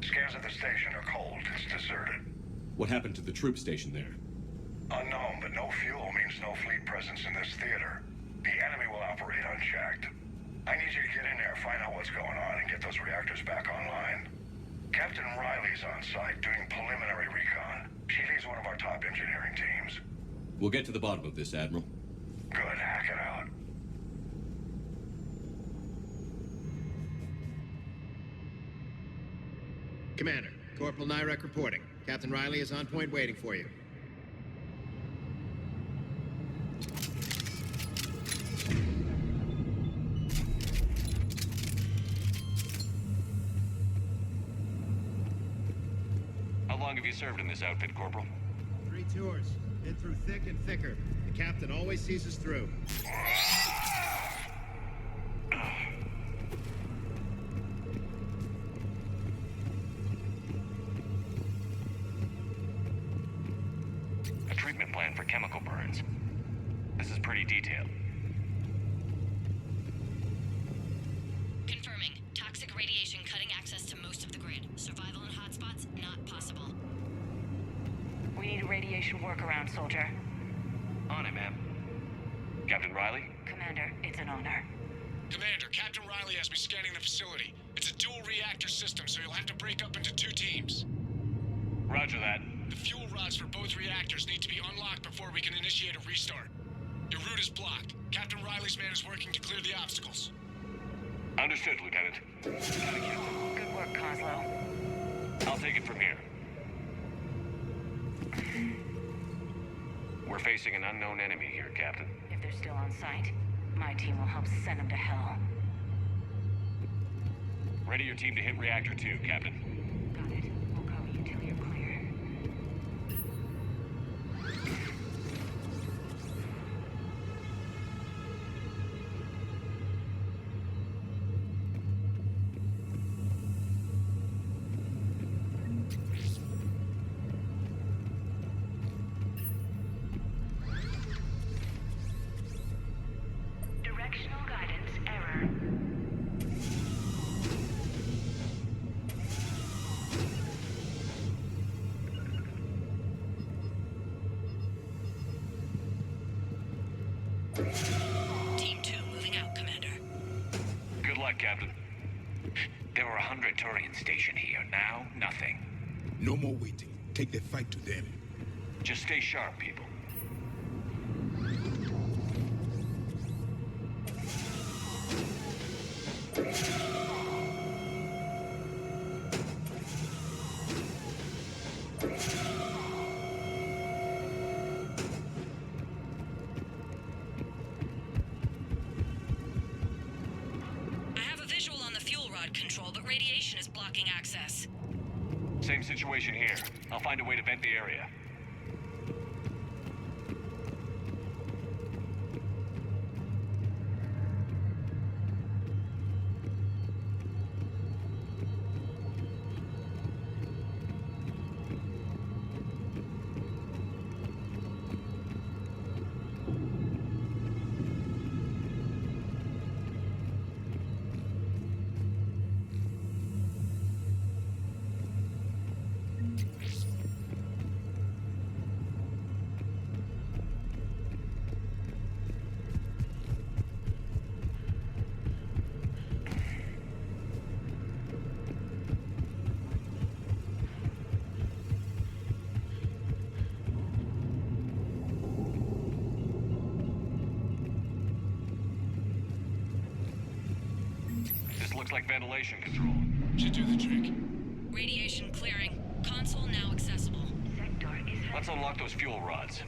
Scans of the station are cold. It's deserted. What happened to the troop station there? Unknown, but no fuel means no fleet presence in this theater. The enemy will operate unchecked. I need you to get in there, find out what's going on, and get those reactors back online. Captain Riley's on site doing preliminary recon. She leads one of our top engineering teams. We'll get to the bottom of this, Admiral. Good, hack it out. Commander, Corporal Nyrek reporting. Captain Riley is on point waiting for you. How long have you served in this outfit, Corporal? 3 tours. Been through thick and thicker. The captain always sees us through. A treatment plan for chemical burns. This is pretty detailed. Confirming. Toxic radiation cutting access to most of the grid. Survival in hotspots, not possible. We need a radiation workaround, soldier. On it, ma'am. Captain Riley? Commander, it's an honor. Commander, Captain Riley has me scanning the facility. It's a dual reactor system, so you'll have to break up into 2 teams. Roger that. The fuel rods for both reactors need to be unlocked before we can initiate a restart. Your route is blocked. Captain Riley's man is working to clear the obstacles. Understood, Lieutenant. Good work, Coslow. I'll take it from here. facing an unknown enemy here, Captain. If they're still on site, my team will help send them to hell. Ready your team to hit Reactor 2, Captain. Got it. We'll cover you till you're clear. Directional guidance error. Team 2 moving out, Commander. Good luck, Captain. There were 100 Turians stationed here. Now, nothing. No more waiting. Take the fight to them. Just stay sharp, people. I have a visual on the fuel rod control, but radiation is blocking access. Same situation here. I'll find a way to vent the area. This looks like ventilation control. Should do the trick. Radiation clearing. Console now accessible. Let's unlock those fuel rods.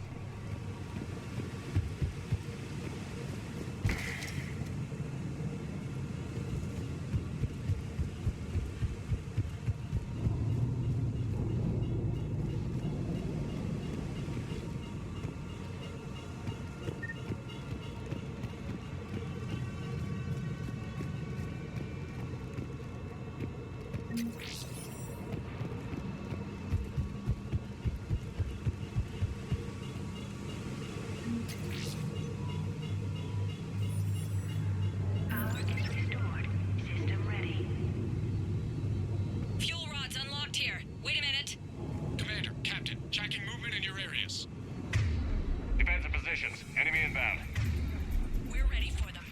Fuel rods unlocked here. Wait a minute. Commander, Captain, tracking movement in your areas. Defensive positions. Enemy inbound. We're ready for them.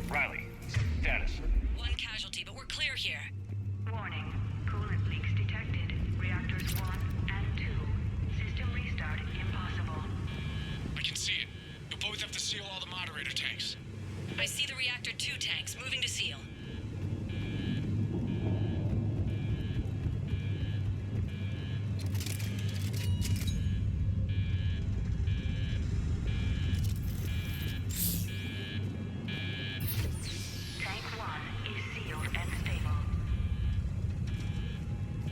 Riley, status. One casualty, but we're clear here. Warning. Coolant leaks detected. Reactors 1 and 2. System restart impossible. I can see it. You'll both have to seal all the moderator tanks. I see the reactor 2 tanks moving to seal. Tank 1 is sealed and stable.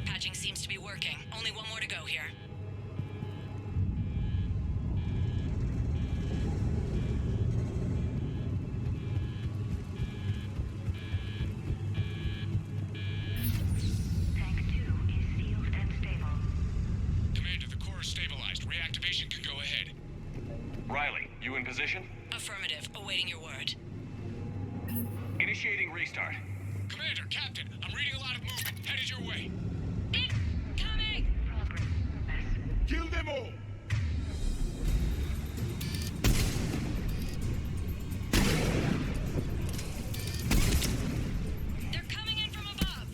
Patching seems to be working. Only one more to go here. Tank 2 is sealed. in position? Affirmative. Awaiting your word. Initiating restart. Commander, Captain, I'm reading a lot of movement. Headed your way. Coming! Kill them all! They're coming in from above.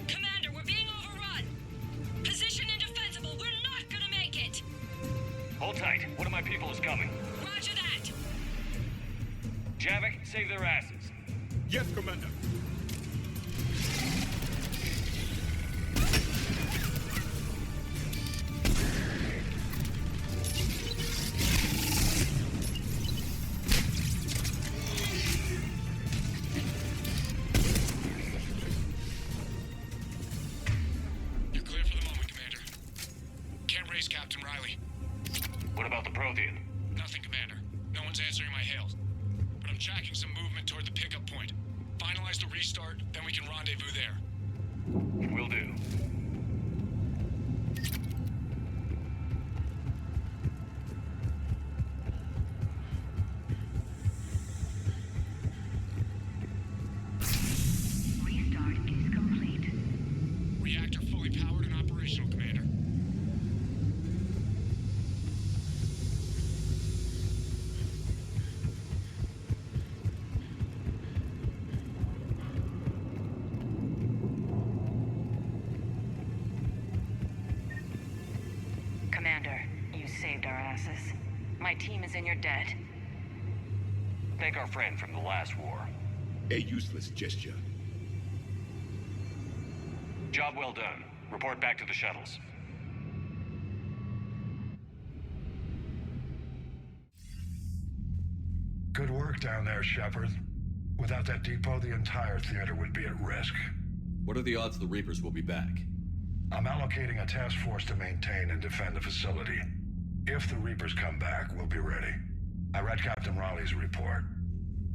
Commander, we're being overrun. Position indefensible. We're not gonna make it. Hold tight. One of my people is coming. Roger that. Javik, save their asses. Yes, Commander. You're clear for the moment, Commander. Can't raise Captain Riley. What about the Prothean? Nothing, Commander. No one's answering my hails. But I'm tracking some movement toward the pickup point. Finalize the restart, then we can rendezvous there. Will do. Restart is complete. Reactor fully powered and operational, Commander. Commander, you saved our asses. My team is in your debt. Thank our friend from the last war. A useless gesture. Job well done. Report back to the shuttles. Good work down there, Shepard. Without that depot, the entire theater would be at risk. What are the odds the Reapers will be back? I'm allocating a task force to maintain and defend the facility. If the Reapers come back, we'll be ready. I read Captain Raleigh's report.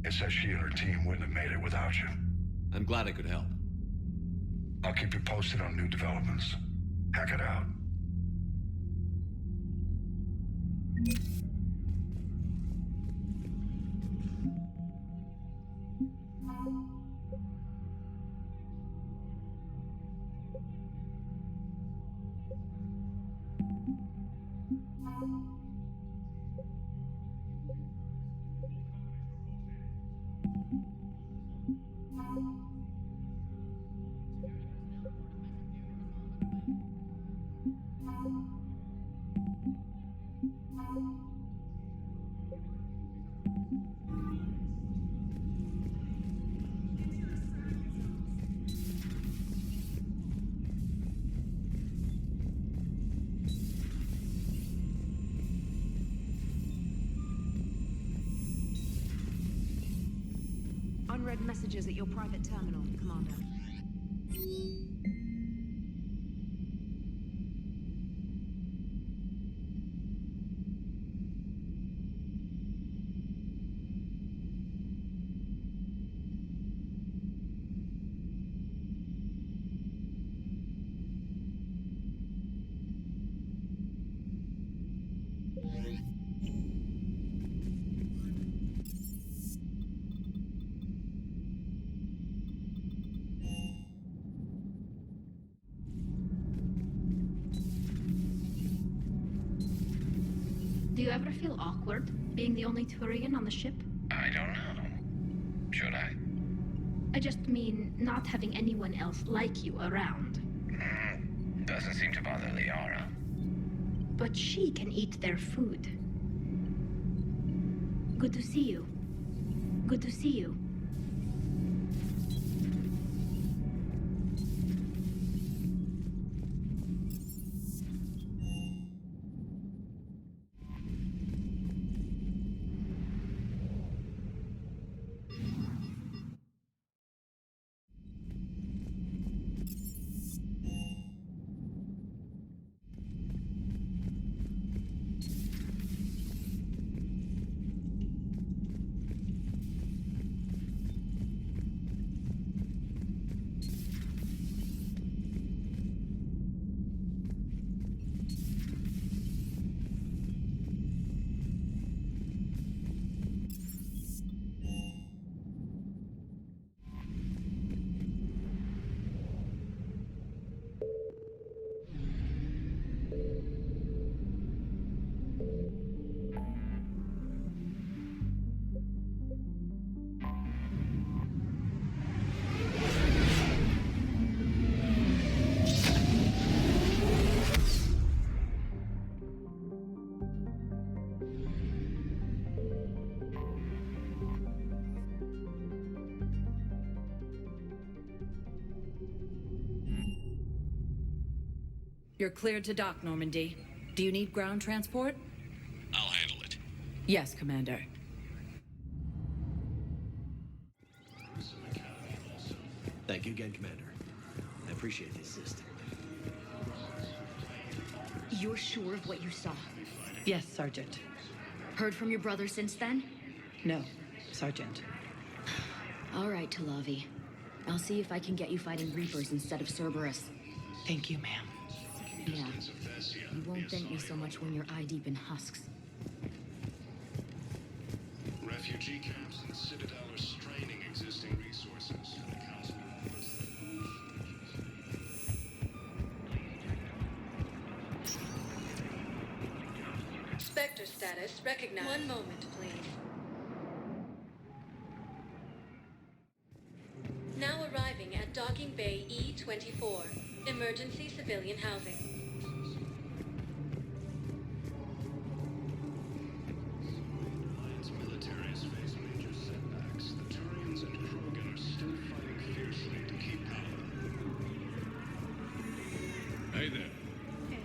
It says she and her team wouldn't have made it without you. I'm glad I could help. I'll keep you posted on new developments. Hack it out. Unread messages at your private terminal, Commander. Do you ever feel awkward being the only Turian on the ship? I don't know. Should I? I just mean not having anyone else like you around. Doesn't seem to bother Liara. But she can eat their food. Good to see you. Good to see you. You're cleared to dock, Normandy. Do you need ground transport? I'll handle it. Yes, Commander. Thank you again, Commander. I appreciate the assist. You're sure of what you saw? Yes, Sergeant. Heard from your brother since then? No, Sergeant. All right, Talavi. I'll see if I can get you fighting Reapers instead of Cerberus. Thank you, ma'am. Yeah. You won't thank me so much when you're eye-deep in husks. Refugee camps in the Citadel are straining existing resources. Spectre status recognized. One moment, please. Now arriving at Docking Bay E-24, emergency civilian housing. Alliance military has faced major setbacks. The Turians and Krogan are still fighting fiercely to keep power. Hey there.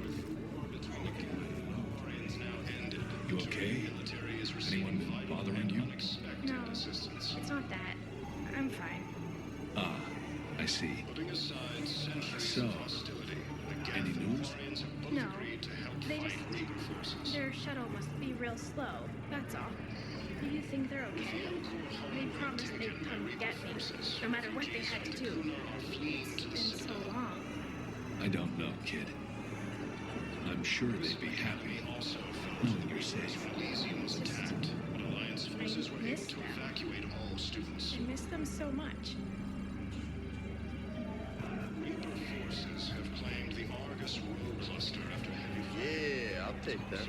With the war between the Geth and the Quarians now ended, You okay? the military is receiving Anyone vital bothering and you? unexpected assistance. It's not that. I'm fine. Ah, I see. Putting aside centuries So, of hostility, the Geth any and news? Quarians have both No. agreed to help They fight just- Reaper forces. Their shuttle must be real slow, that's all. Do you think they're okay? They promised they'd come get me, no matter what they had to do. It's been so long. I don't know, kid. I'm sure they'd be happy knowing you're safe. Elysium was attacked, but Alliance forces were able missed to them. evacuate all students. I miss them so much. Reaper forces have claimed the Argus road cluster after heavy fighting. Yeah, I'll take that.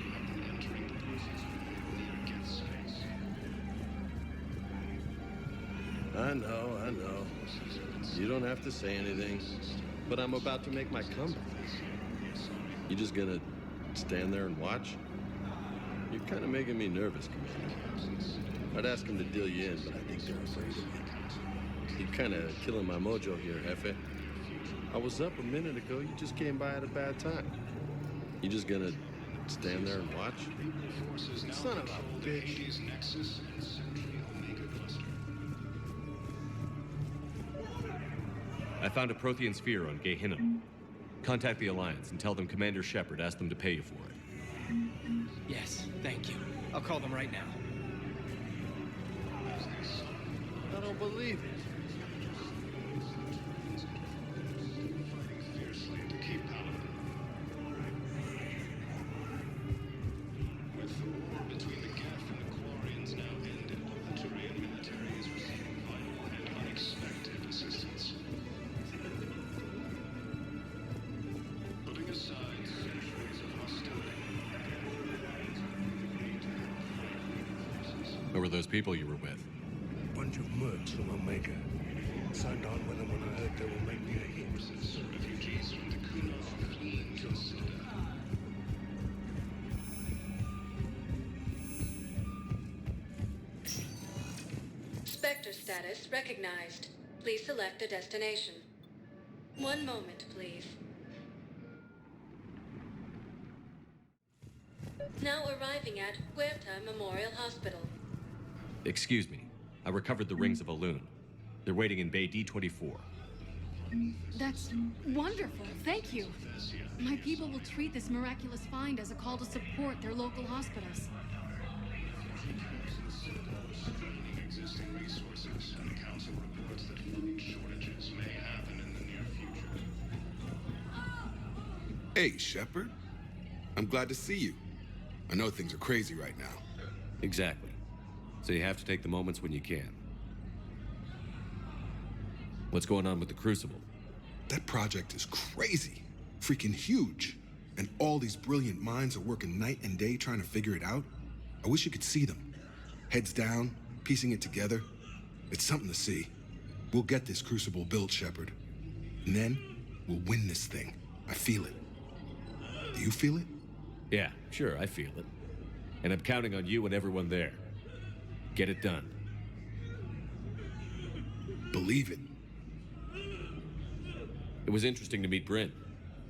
Entering the near Geth space. I know. You don't have to say anything, but I'm about to make my comeback. You just gonna stand there and watch? You're kind of making me nervous, Commander. I'd ask them to deal you in, but I think they're afraid of you. You're kind of killing my mojo here, Jefe. I was up a minute ago. You just came by at a bad time. You just gonna stand there and watch? Son of a bitch. Hades Nexus and Sentry Omega cluster. I found a Prothean sphere on Gehinnom. Contact the Alliance and tell them Commander Shepard asked them to pay you for it. Yes, thank you. I'll call them right now. I don't believe it. Fighting fiercely to keep power. With the war between the Geth and the Quarians now ended, the Turian military is receiving vital and unexpected assistance. Putting aside centuries of hostility, Who were those people you were with? Bunch of mercs from Omega. Signed on with them when I heard they were making a hit. Spectre status recognized. Please select a destination. One moment, please. Now arriving at Huerta Memorial Hospital. Excuse me. I recovered the rings of a loon. They're waiting in Bay D24. That's wonderful. Thank you. My people will treat this miraculous find as a call to support their local hospitals. Existing resources, and the council reports that shortages may happen in the near future. Hey, Shepard. I'm glad to see you. I know things are crazy right now. Exactly. So you have to take the moments when you can. What's going on with the Crucible? That project is crazy. Freaking huge. And all these brilliant minds are working night and day trying to figure it out. I wish you could see them. Heads down, piecing it together. It's something to see. We'll get this Crucible built, Shepard. And then, we'll win this thing. I feel it. Do you feel it? Yeah, sure, I feel it. And I'm counting on you and everyone there. Get it done. Believe it. It was interesting to meet Bryn.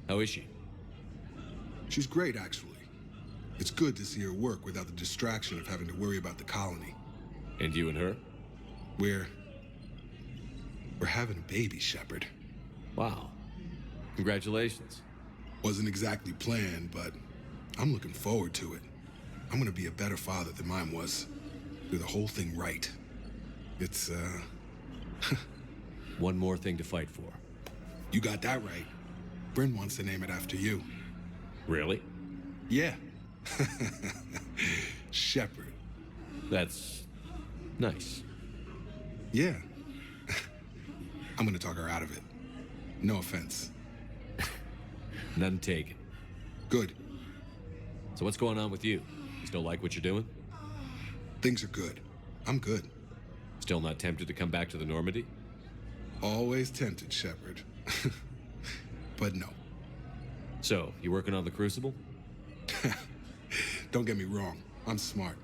How is she? She's great, actually. It's good to see her work without the distraction of having to worry about the colony. And you and her? We're having a baby, Shepard. Wow. Congratulations. Wasn't exactly planned, but I'm looking forward to it. I'm gonna be a better father than mine was. Do the whole thing right. It's, One more thing to fight for. You got that right. Bryn wants to name it after you. Really? Yeah. Shepard. That's nice. Yeah. I'm gonna talk her out of it. No offense. None taken. Good. So what's going on with you? You still like what you're doing? Things are good. I'm good. Still not tempted to come back to the Normandy? Always tempted, Shepard. But no. So, you working on the Crucible? Don't get me wrong. I'm smart,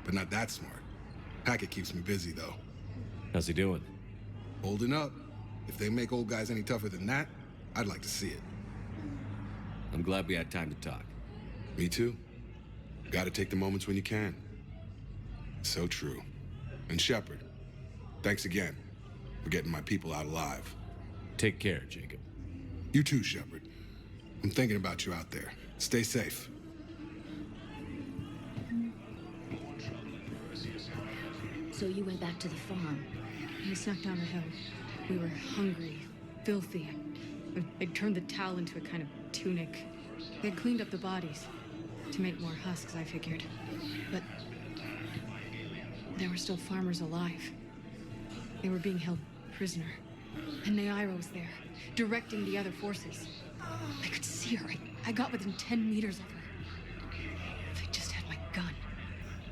but not that smart. Hackett keeps me busy, though. How's he doing? Holding up. If they make old guys any tougher than that, I'd like to see it. I'm glad we had time to talk. Me too. Gotta take the moments when you can. So true. And Shepard, thanks again for getting my people out alive. Take care, Jacob. You too, Shepard. I'm thinking about you out there. Stay safe. So you went back to the farm. We snuck down the hill. We were hungry, filthy. They'd turned the towel into a kind of tunic. They'd cleaned up the bodies to make more husks, I figured. But there were still farmers alive. They were being held prisoner. And Naira was there, directing the other forces. I could see her. I got within 10 meters of her. If I just had my gun.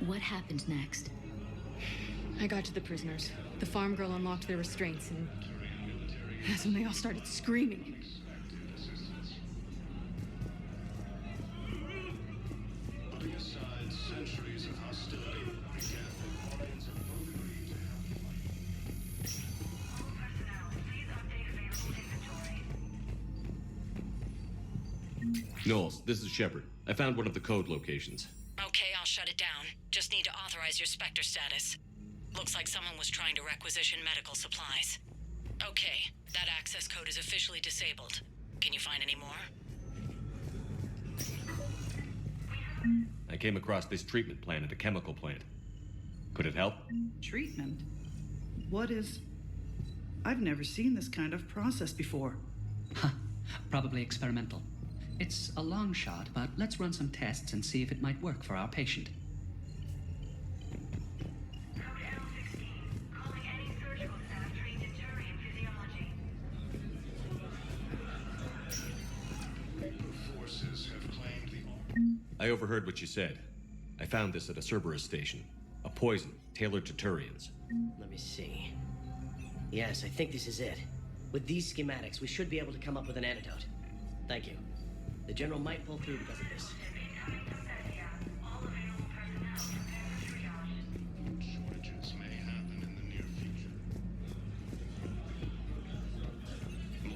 What happened next? I got to the prisoners. The farm girl unlocked their restraints, and that's when they all started screaming. Putting aside centuries of hostility, Knowles, this is Shepard. I found one of the code locations. Okay, I'll shut it down. Just need to authorize your Spectre status. Looks like someone was trying to requisition medical supplies. Okay, that access code is officially disabled. Can you find any more? I came across this treatment plant at a chemical plant. Could it help? Treatment? What is... I've never seen this kind of process before. Probably experimental. It's a long shot, but let's run some tests and see if it might work for our patient. I overheard what you said. I found this at a Cerberus station. A poison tailored to Turians. Let me see. Yes, I think this is it. With these schematics, we should be able to come up with an antidote. Thank you. The General might pull through because of this. Shortages may happen in the near future.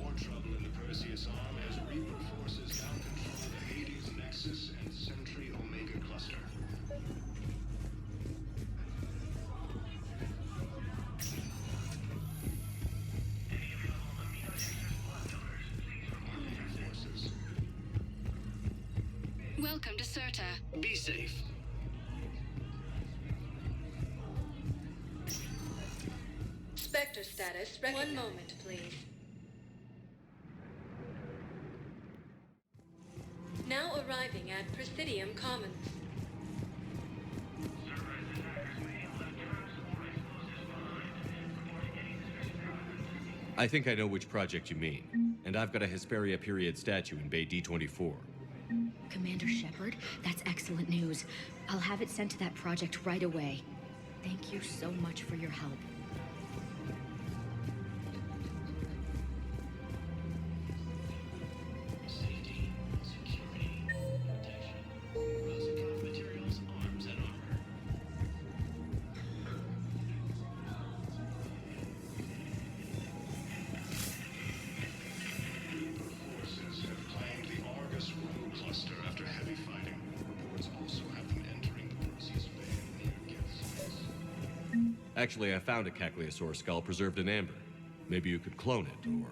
More trouble in the Perseus arm as Reaper forces now control the Hades Nexus and Sentry Omega cluster. Welcome to Serta. Be safe. Spectre status recognized. 1 moment, please. Now arriving at Presidium Commons. I think I know which project you mean. And I've got a Hesperia period statue in Bay D24. Commander Shepard, that's excellent news. I'll have it sent to that project right away. Thank you so much for your help. Safety, security, protection. Rosenkampf materials, arms, and armor. Forces have claimed the Argus Room cluster after heavy fighting. Reports also have them entering the Perseus Bay near Geth's base. Actually, I found a Caccleosaur skull preserved in amber. Maybe you could clone it, or...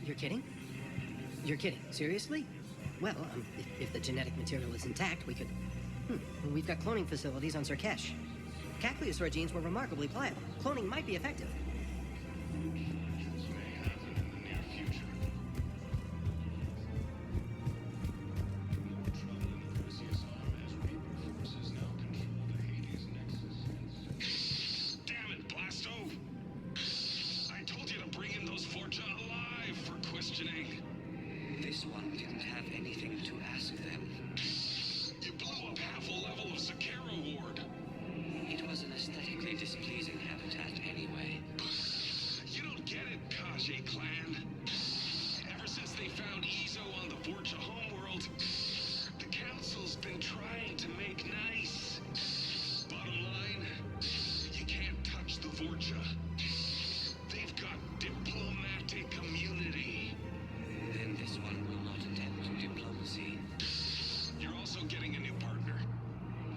You're kidding? You're kidding. Seriously? Well, if the genetic material is intact, we could... We've got cloning facilities on Serkesh. Caccleosaur genes were remarkably pliable. Cloning might be effective. Shortages may happen in the near future. More trouble in the Perseus arm as Reaper forces now control the Hades Nexus and... Damn it, Blasto! I told you to bring in those Forja alive for questioning. This one didn't have anything to ask them. You blew up half a level of Zakero Ward. It was an aesthetically displeasing habitat anyway. You don't get it, Kaje clan. Ever since they found Ezo on the Forja homeworld, the Council's been trying to make nice. Bottom line, you can't touch the Forja. They've got diplomatic immunity. Then this one will not attend to diplomacy. You're also getting a new partner.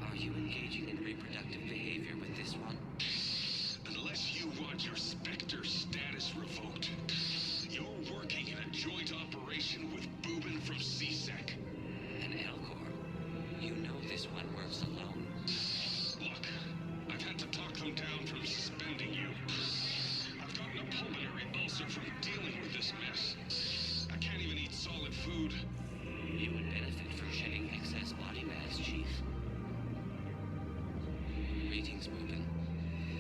Are you engaging in reproductive behavior with this one? Unless you want your Spectre status revoked, you're working in a joint operation with Boobin from CSEC. An Elcor. You know this one works alone. Look, I've had to talk them down from suspending you. I've gotten a pulmonary ulcer from dealing with this mess. I can't even eat solid food. You would benefit from shedding excess body mass, Chief. Greetings, Boobin.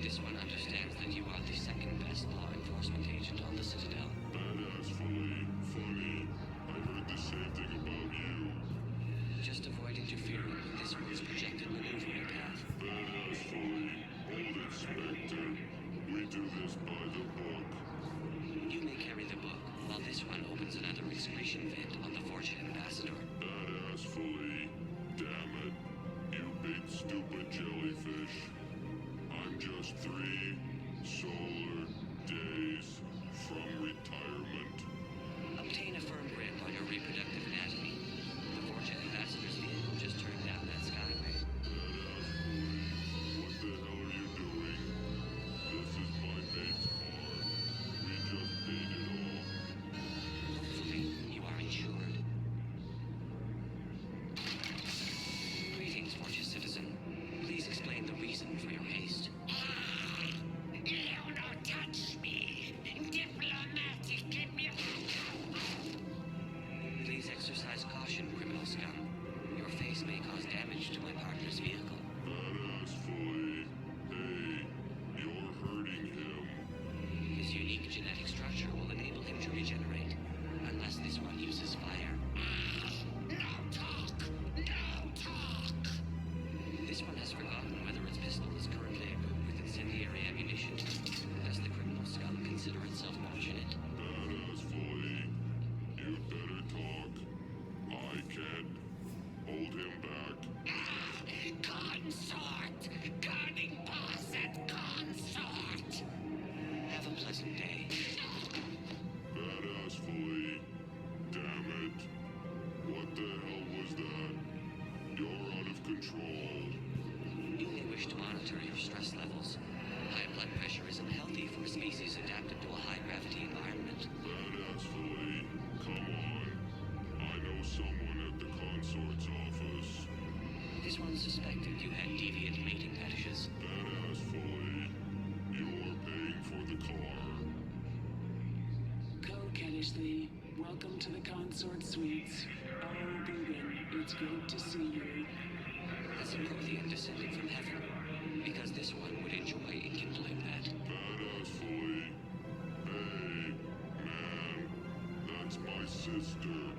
This one understands that you are the second best law enforcement agent on the Citadel. Badass funny. I heard the same thing about you. Just avoid interfering with this one's projected maneuvering path. Badass hold it, Spectre. We do this by the book. You may carry the book, while this one opens another excretion vent on the Fortune Ambassador. Badass damn it. You big stupid jellyfish. I'm just 3 solar days from retirement. Obtain a firm grip on your reproductive anatomy. The Fortune Ambassador's vehicle just turned down that skyway. What the hell are you doing? This is my mate's car. We just paid it off. Hopefully, you are insured. Greetings, Fortune citizen. Please explain the reason for your haste. You don't monitor your stress levels. High blood pressure isn't healthy for a species adapted to a high-gravity environment. Badass Flea, come on. I know someone at the consort's office. This one suspected you had deviant mating fetishes. Badass Flea, you're paying for the car. Co-Kennishley, welcome to the consort suites. Oh, Boogan, it's good to see you. That's a Prothean descended from heaven, because this one would enjoy enkindling that. Badass Flea. Hey, man, that's my sister.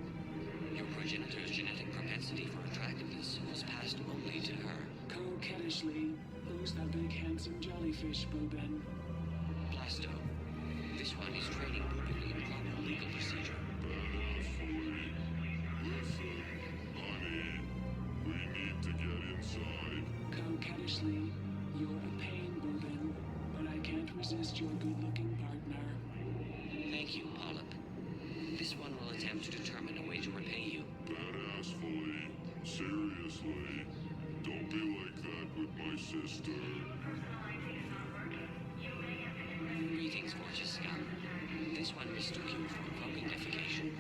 Your progenitor's genetic propensity for attractiveness was passed only to her. Co-Kennishley, who's that big handsome jellyfish, Boogan? Blasto. This one is training Boogan in proper legal procedure. Badass Flea. Listen, honey, we need to get inside. Co-Kennishley, you're a pain, Boogan, but I can't resist your good-looking partner. Thank you, Polyp. This one will attempt to determine a way to repay you. Badass Flea, seriously, don't be like that with my sister. Greetings, gorgeous scum. This one mistook you for groping defecation.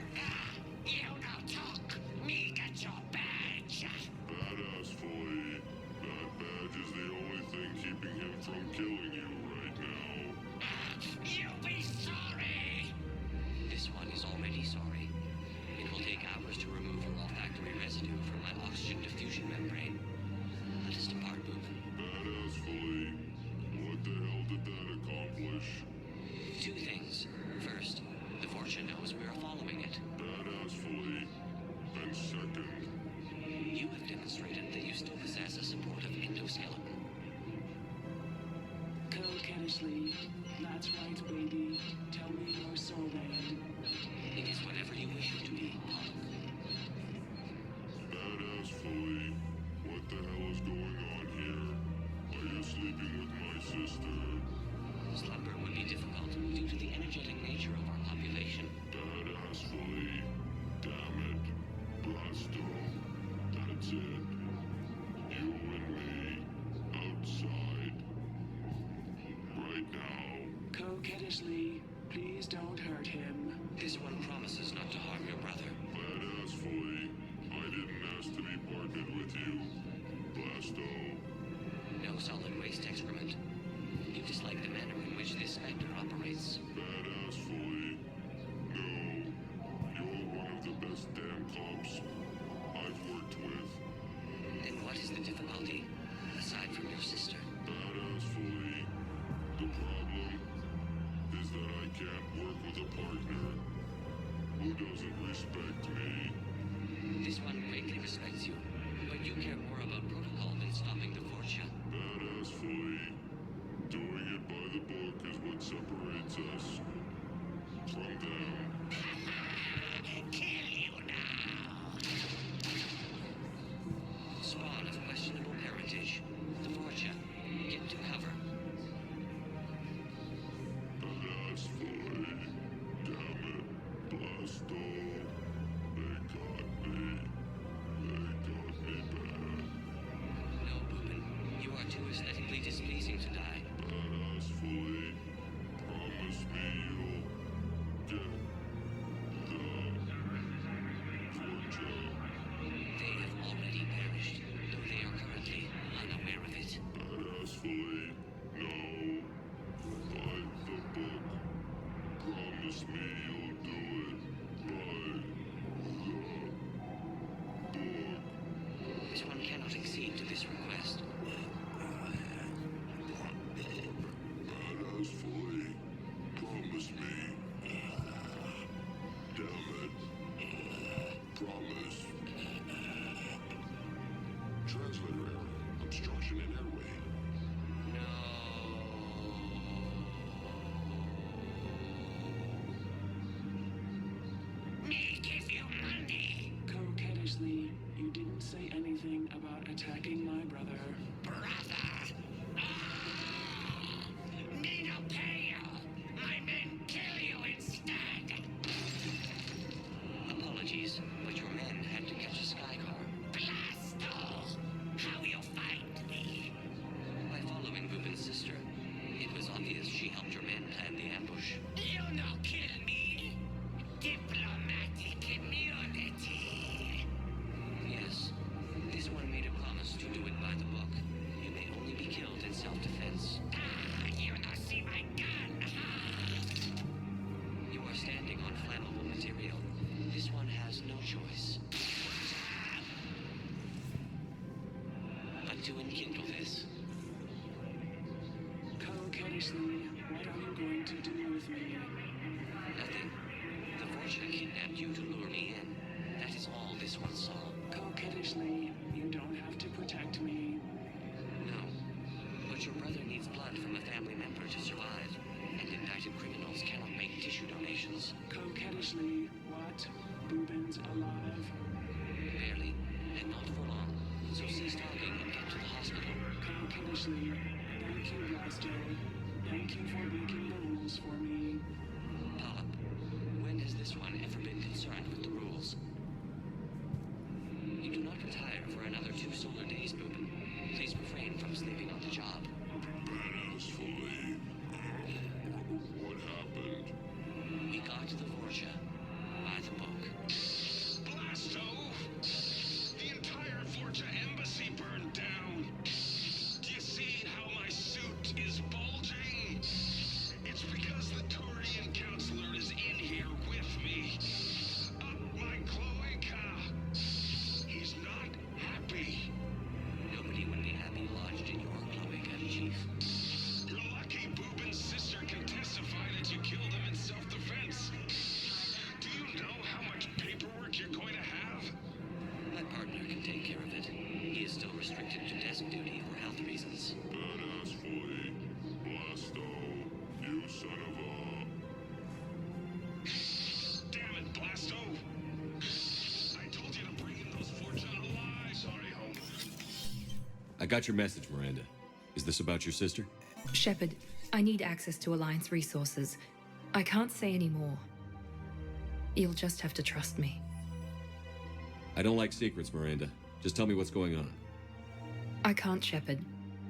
You no talk. Me get your badge. Badass Flea, that badge is the only thing keeping him from killing you right now. You'll be sorry. This one is already sorry. It will take hours to remove your olfactory residue from my oxygen diffusion membrane. Let us depart, Boop. Badass Flea, what the hell did that accomplish? Two things. First, the Fortune knows we are following it. Badass Flea. And second, you have demonstrated that you still possess a supportive endoskeleton. Co-Kennishley, that's right, baby. Tell me your soul name. It is whatever you wish it to be, Polyp. Badass Flea, what the hell is going on here? Are you sleeping with my sister? Slumber would be difficult due to the energetic nature of our population. Badass Flea, damn it. Blasto, that's it. You and me, outside. Right now. Co-Kennishley, please don't hurt him. This one promises not to harm your brother. Badass Flea, I didn't ask to be partnered with you. Blasto. No solid waste excrement. You dislike the manner in which this specter operates. Badass Flea. No. You're one of the best damn cops I've worked with. Then what is the difficulty, aside from your sister? Badass Flea. The problem is that I can't work with a partner who doesn't respect me. This one greatly respects you, but you care more about protocol than stopping the Fortune. Badass Flea. Doing it by the book is what separates us from them. Kill you now. Spawn of questionable parentage. The Fortune. Get to cover. Badass Flea. Damn it. Blasto. They got me. They got me bad. No, Boopin. You are too aesthetically displeasing to die. Badass Flea, promise me you'll get the Fortune. They have already perished, though they are currently unaware of it. Badass Flea, no. By the book. Promise me you'll do it. By the book. This one cannot accede to this request. to enkindle this. Coquettishly, what are you going to do with me? Nothing. The Vorcha kidnapped you to lure me in. That is all this one saw. Coquettishly, you don't have to protect me. No. But your brother needs blood from a family member to survive, and indicted criminals cannot make tissue donations. Coquettishly, what? Boobin's alive? Barely, and not for long. So cease talking and get to the hospital. Coquettishly, thank you, Blasto. Thank you for breaking the rules for me. Polyp, when has this one ever been concerned with the rules? You do not retire for another 2 solar days, Boobin. Please refrain from sleeping on the job. Badass fully. What happened? We got to the Vorcha by the book. Blasto! The entire Vorcha embassy burned down. Do you see how my suit is bulging? It's because the Turian counselor is in here with me. Up my cloaca. He's not happy. Nobody would be happy lodged in your cloaca, Chief. You're lucky Boobin's sister can testify that you killed him in self-defense. Do you know how much paperwork you're going to have? My partner can take care of it. He is still restricted to desk duty for health reasons. Badass fully. Blasto. You son of a... Damn it, Blasto! I told you to bring in those Vorcha alive. Sorry, home. I got your message, Miranda. Is this about your sister? Shepard, I need access to Alliance resources. I can't say any more. You'll just have to trust me. I don't like secrets, Miranda. Just tell me what's going on. I can't, Shepard.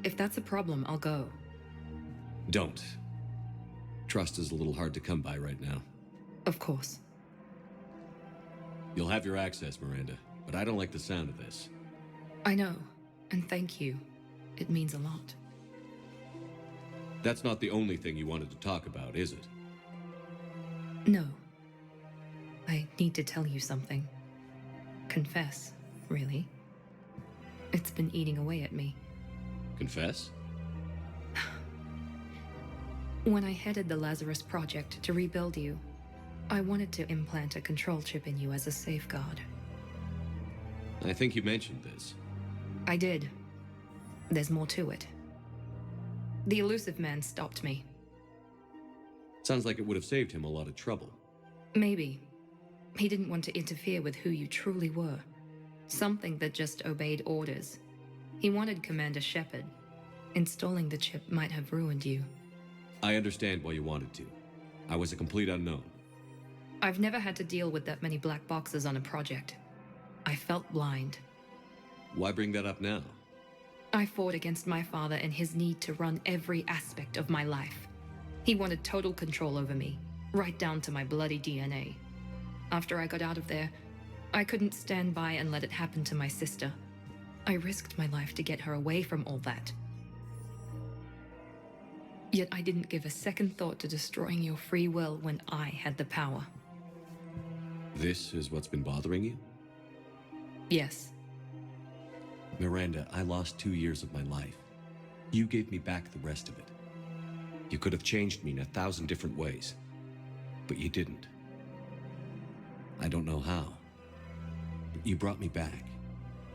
If that's a problem, I'll go. Don't. Trust is a little hard to come by right now. Of course. You'll have your access, Miranda, but I don't like the sound of this. I know, and thank you. It means a lot. That's not the only thing you wanted to talk about, is it? No. I need to tell you something. Confess, really. It's been eating away at me. Confess? When I headed the Lazarus Project to rebuild you, I wanted to implant a control chip in you as a safeguard. I think you mentioned this. I did. There's more to it. The elusive man stopped me. Sounds like it would have saved him a lot of trouble. Maybe. He didn't want to interfere with who you truly were. Something that just obeyed orders. He wanted Commander Shepard. Installing the chip might have ruined you. I understand why you wanted to. I was a complete unknown. I've never had to deal with that many black boxes on a project. I felt blind. Why bring that up now? I fought against my father and his need to run every aspect of my life. He wanted total control over me, right down to my bloody DNA. After I got out of there, I couldn't stand by and let it happen to my sister. I risked my life to get her away from all that. Yet I didn't give a second thought to destroying your free will when I had the power. This is what's been bothering you? Yes. Miranda, I lost 2 years of my life. You gave me back the rest of it. You could have changed me in 1,000 different ways, but you didn't. I don't know how, but you brought me back.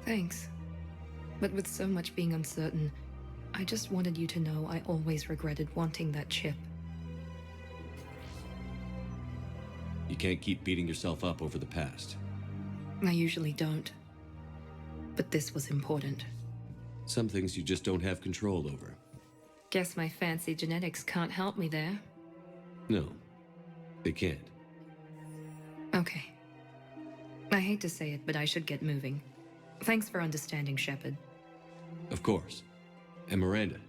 Thanks. But with so much being uncertain, I just wanted you to know I always regretted wanting that chip. You can't keep beating yourself up over the past. I usually don't. But this was important. Some things you just don't have control over. Guess my fancy genetics can't help me there. No, they can't. Okay. I hate to say it, but I should get moving. Thanks for understanding, Shepard. Of course. And Miranda,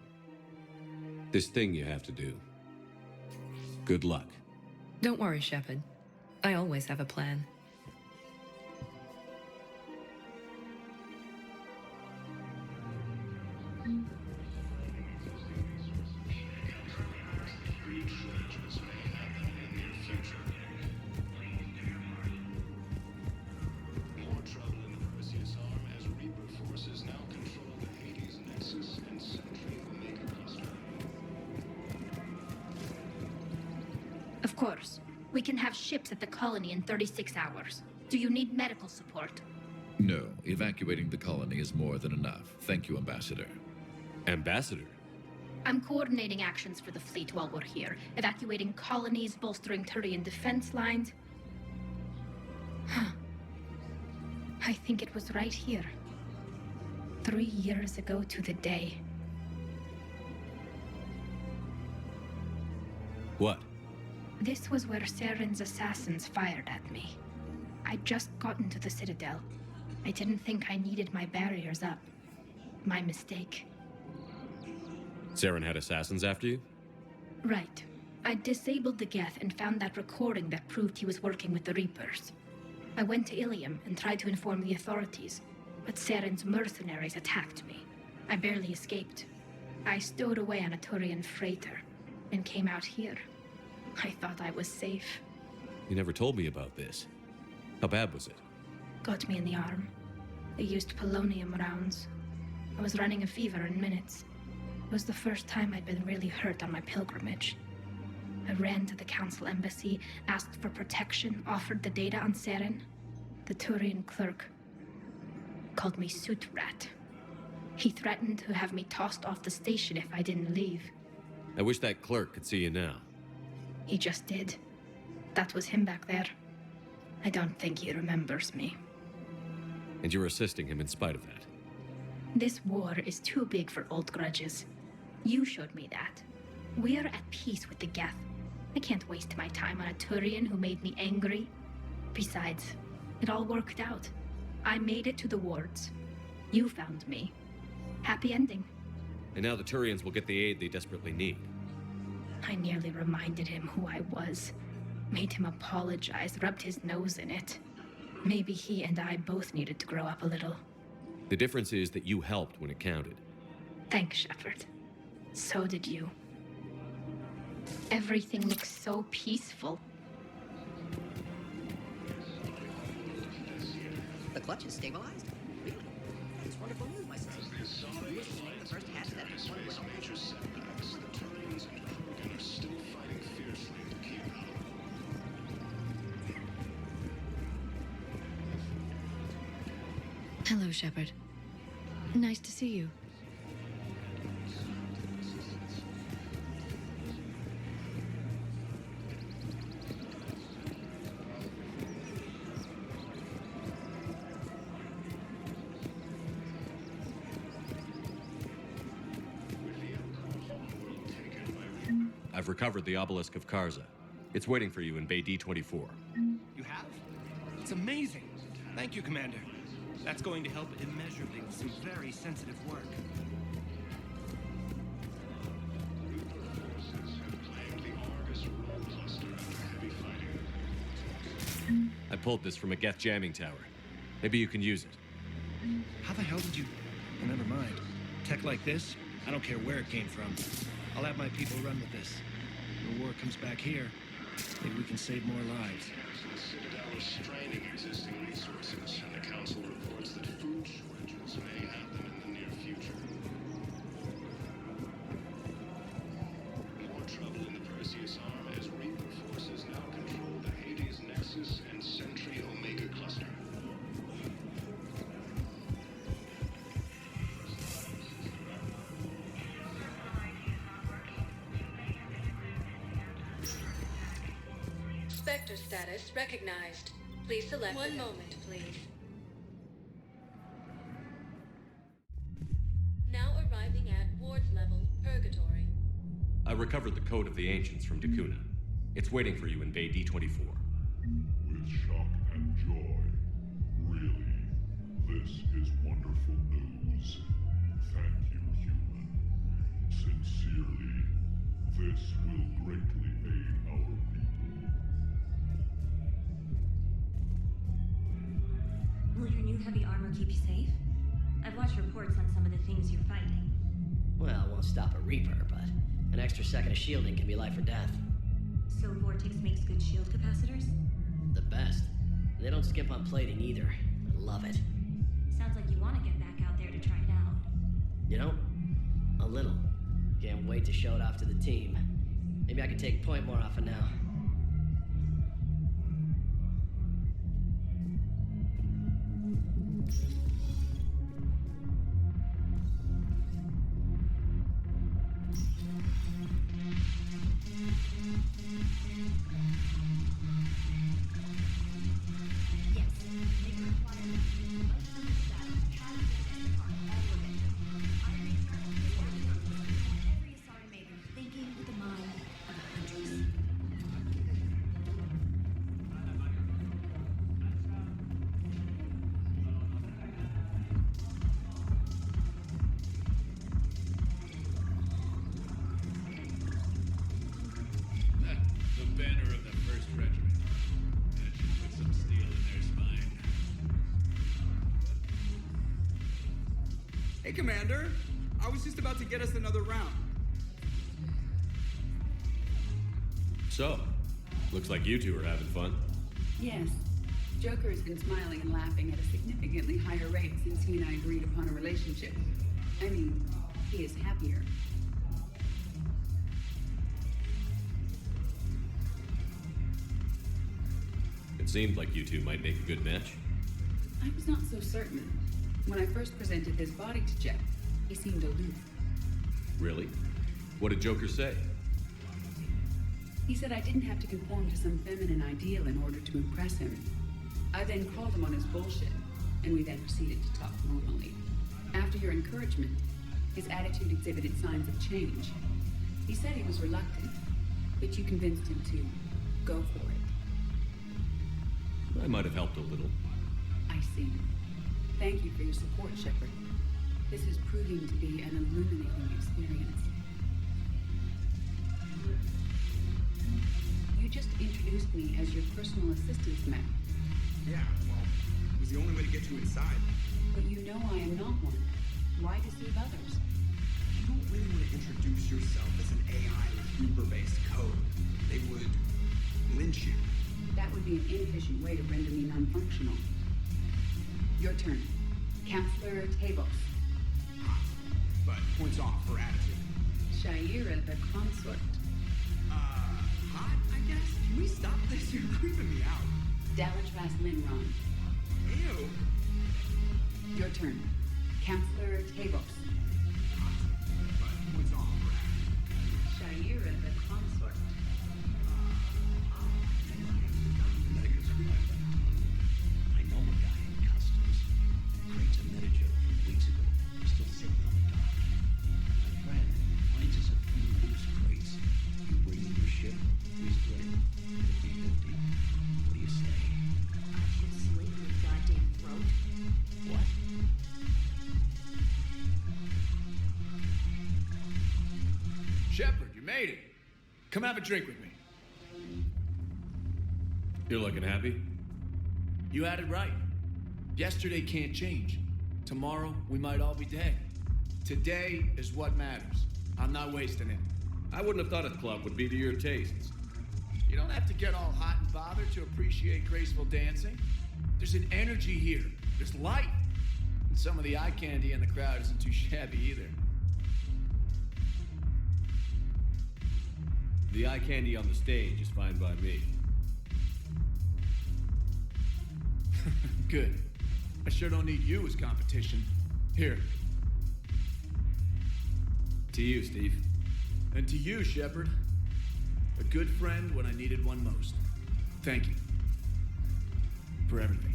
this thing you have to do. Good luck. Don't worry, Shepard. I always have a plan. More trouble in the Perseus arm as Reaper forces now control the Hades course. We can have ships at the colony in 36 hours. Do you need medical support? No, evacuating the colony is more than enough. Thank you, Ambassador. Ambassador? I'm coordinating actions for the fleet while we're here, evacuating colonies, bolstering Turian defense lines. I think it was right here. 3 years ago to the day. What? This was where Saren's assassins fired at me. I'd just gotten to the Citadel. I didn't think I needed my barriers up. My mistake. Saren had assassins after you? Right. I disabled the Geth and found that recording that proved he was working with the Reapers. I went to Ilium and tried to inform the authorities, but Saren's mercenaries attacked me. I barely escaped. I stowed away on a Turian freighter and came out here. I thought I was safe. You never told me about this. How bad was it? Got me in the arm. They used polonium rounds. I was running a fever in minutes. It was the first time I'd been really hurt on my pilgrimage. I ran to the Council embassy, asked for protection, offered the data on Saren. The Turian clerk called me Soot Rat. He threatened to have me tossed off the station if I didn't leave. I wish that clerk could see you now. He just did. That was him back there. I don't think he remembers me. And you're assisting him in spite of that. This war is too big for old grudges. You showed me that. We're at peace with the Geth. I can't waste my time on a Turian who made me angry. Besides, it all worked out. I made it to the wards. You found me. Happy ending. And now the Turians will get the aid they desperately need. I nearly reminded him who I was. Made him apologize, rubbed his nose in it. Maybe he and I both needed to grow up a little. The difference is that you helped when it counted. Thanks, Shepard. So did you. Everything looks so peaceful. The clutch is stabilized? Really? That's wonderful news, my sister. You wish to make the first hash that has went well. Major setbacks. The Turians and Krogan are still fighting fiercely to keep out. Hello, Shepard. Nice to see you. I've recovered the obelisk of Karza. It's waiting for you in Bay D-24. You have? It's amazing. Thank you, Commander. That's going to help immeasurably with some very sensitive work. I pulled this from a Geth jamming tower. Maybe you can use it. How the hell did you... Oh, never mind. Tech like this, I don't care where it came from. I'll have my people run with this. When the war comes back here, maybe we can save more lives. The Citadel is straining existing resources, and the Council reports that food shortages may happen in the near future. More trouble in the Perseus arm as Reaper forces now control the Hades Nexus and Sentry Omega cluster. Spectre status recognized. Please select. One moment, please. Now arriving at Ward's level, Purgatory. I recovered the code of the ancients from Dakuna. It's waiting for you in Bay D-24. With shock and joy. Really, this is wonderful news. Thank you, human. Sincerely, this will greatly aid our people. Will your new heavy armor keep you safe? I've watched reports on some of the things you're fighting. Well, it won't stop a Reaper, but an extra second of shielding can be life or death. So Vortex makes good shield capacitors? The best. They don't skimp on plating either. I love it. Sounds like you want to get back out there to try it out. You know, a little. Can't wait to show it off to the team. Maybe I can take point more often now. Hey, Commander. I was just about to get us another round. So, looks like you two are having fun. Yes. Joker has been smiling and laughing at a significantly higher rate since he and I agreed upon a relationship. I mean, he is happier. It seemed like you two might make a good match. I was not so certain. When I first presented his body to Jeff, he seemed aloof. Really? What did Joker say? He said I didn't have to conform to some feminine ideal in order to impress him. I then called him on his bullshit, and we then proceeded to talk normally. After your encouragement, his attitude exhibited signs of change. He said he was reluctant, but you convinced him to go for it. I might have helped a little. I see. Thank you for your support, Shepard. This is proving to be an illuminating experience. You just introduced me as your personal assistance man. Yeah, well, it was the only way to get you inside. But you know I am not one. Why deceive others? You don't really want to introduce yourself as an AI with Uber-based code. They would lynch you. That would be an inefficient way to render me non-functional. Your turn. Counselor Tabos. But points off for attitude. Shaira the consort. Hot, I guess? Can we stop this? You're creeping me out. Dallatras Linron. Ew. Your turn. Counselor Tabos. But points off for attitude. Shaira the consort. I know a guy in customs. Crates of Medijo from weeks ago. Still sitting on the dock. My friend finds us a few loose crates. You bring in your ship, we split it. 50-50. What do you say? I should slit your goddamn throat. What? Shepard, you made it. Come have a drink with me. You're looking happy? You had it right. Yesterday can't change. Tomorrow, we might all be dead. Today is what matters. I'm not wasting it. I wouldn't have thought a club would be to your tastes. You don't have to get all hot and bothered to appreciate graceful dancing. There's an energy here. There's light. And some of the eye candy in the crowd isn't too shabby either. The eye candy on the stage is fine by me. Good. I sure don't need you as competition. Here. To you, Steve. And to you, Shepard. A good friend when I needed one most. Thank you. For everything.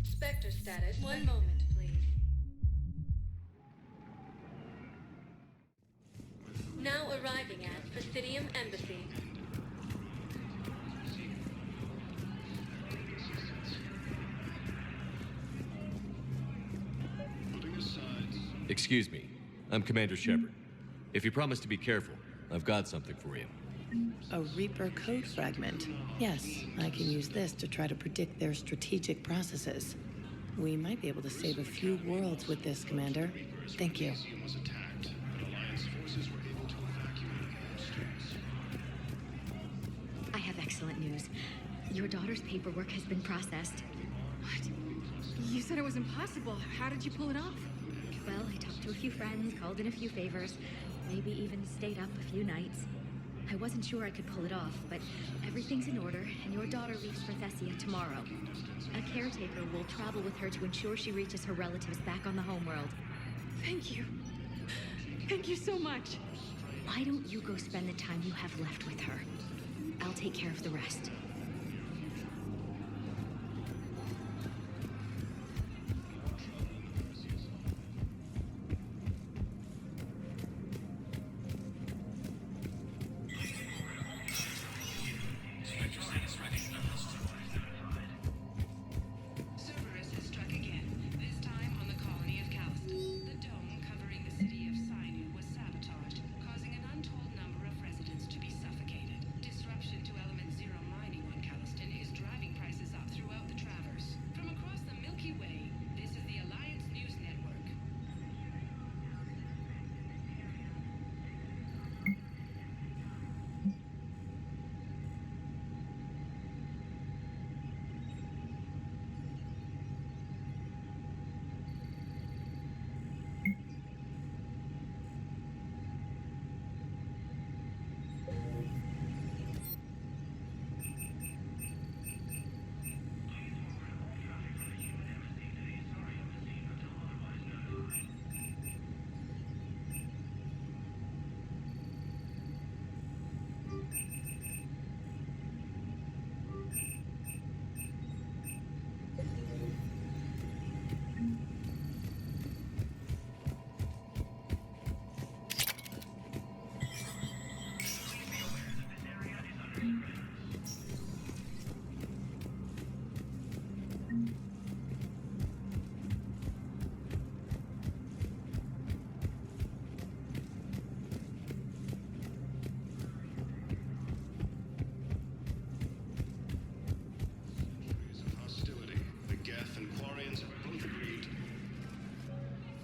Spectre status. One moment, please. Now arriving at Presidium Embassy. Excuse me. I'm Commander Shepard. If you promise to be careful, I've got something for you. A Reaper code fragment. Yes, I can use this to try to predict their strategic processes. We might be able to save a few worlds with this, Commander. Thank you. I have excellent news. Your daughter's paperwork has been processed. What? You said it was impossible. How did you pull it off? Well, I talked to a few friends, called in a few favors, maybe even stayed up a few nights. I wasn't sure I could pull it off, but everything's in order, and your daughter leaves for Thessia tomorrow. A caretaker will travel with her to ensure she reaches her relatives back on the homeworld. Thank you. Thank you so much. Why don't you go spend the time you have left with her? I'll take care of the rest.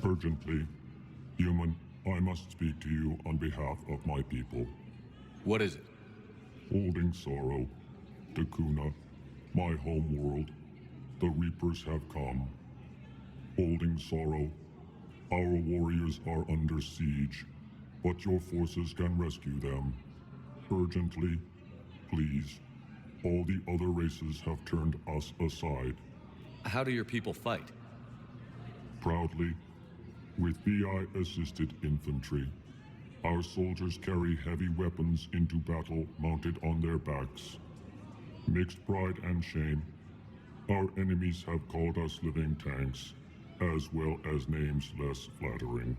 Urgently. Human, I must speak to you on behalf of my people. What is it? Holding sorrow. Dakuna, my home world. The Reapers have come. Holding sorrow. Our warriors are under siege, but your forces can rescue them. Urgently, please. All the other races have turned us aside. How do your people fight? Proudly, with VI-assisted infantry. Our soldiers carry heavy weapons into battle mounted on their backs. Mixed pride and shame, our enemies have called us living tanks, as well as names less flattering.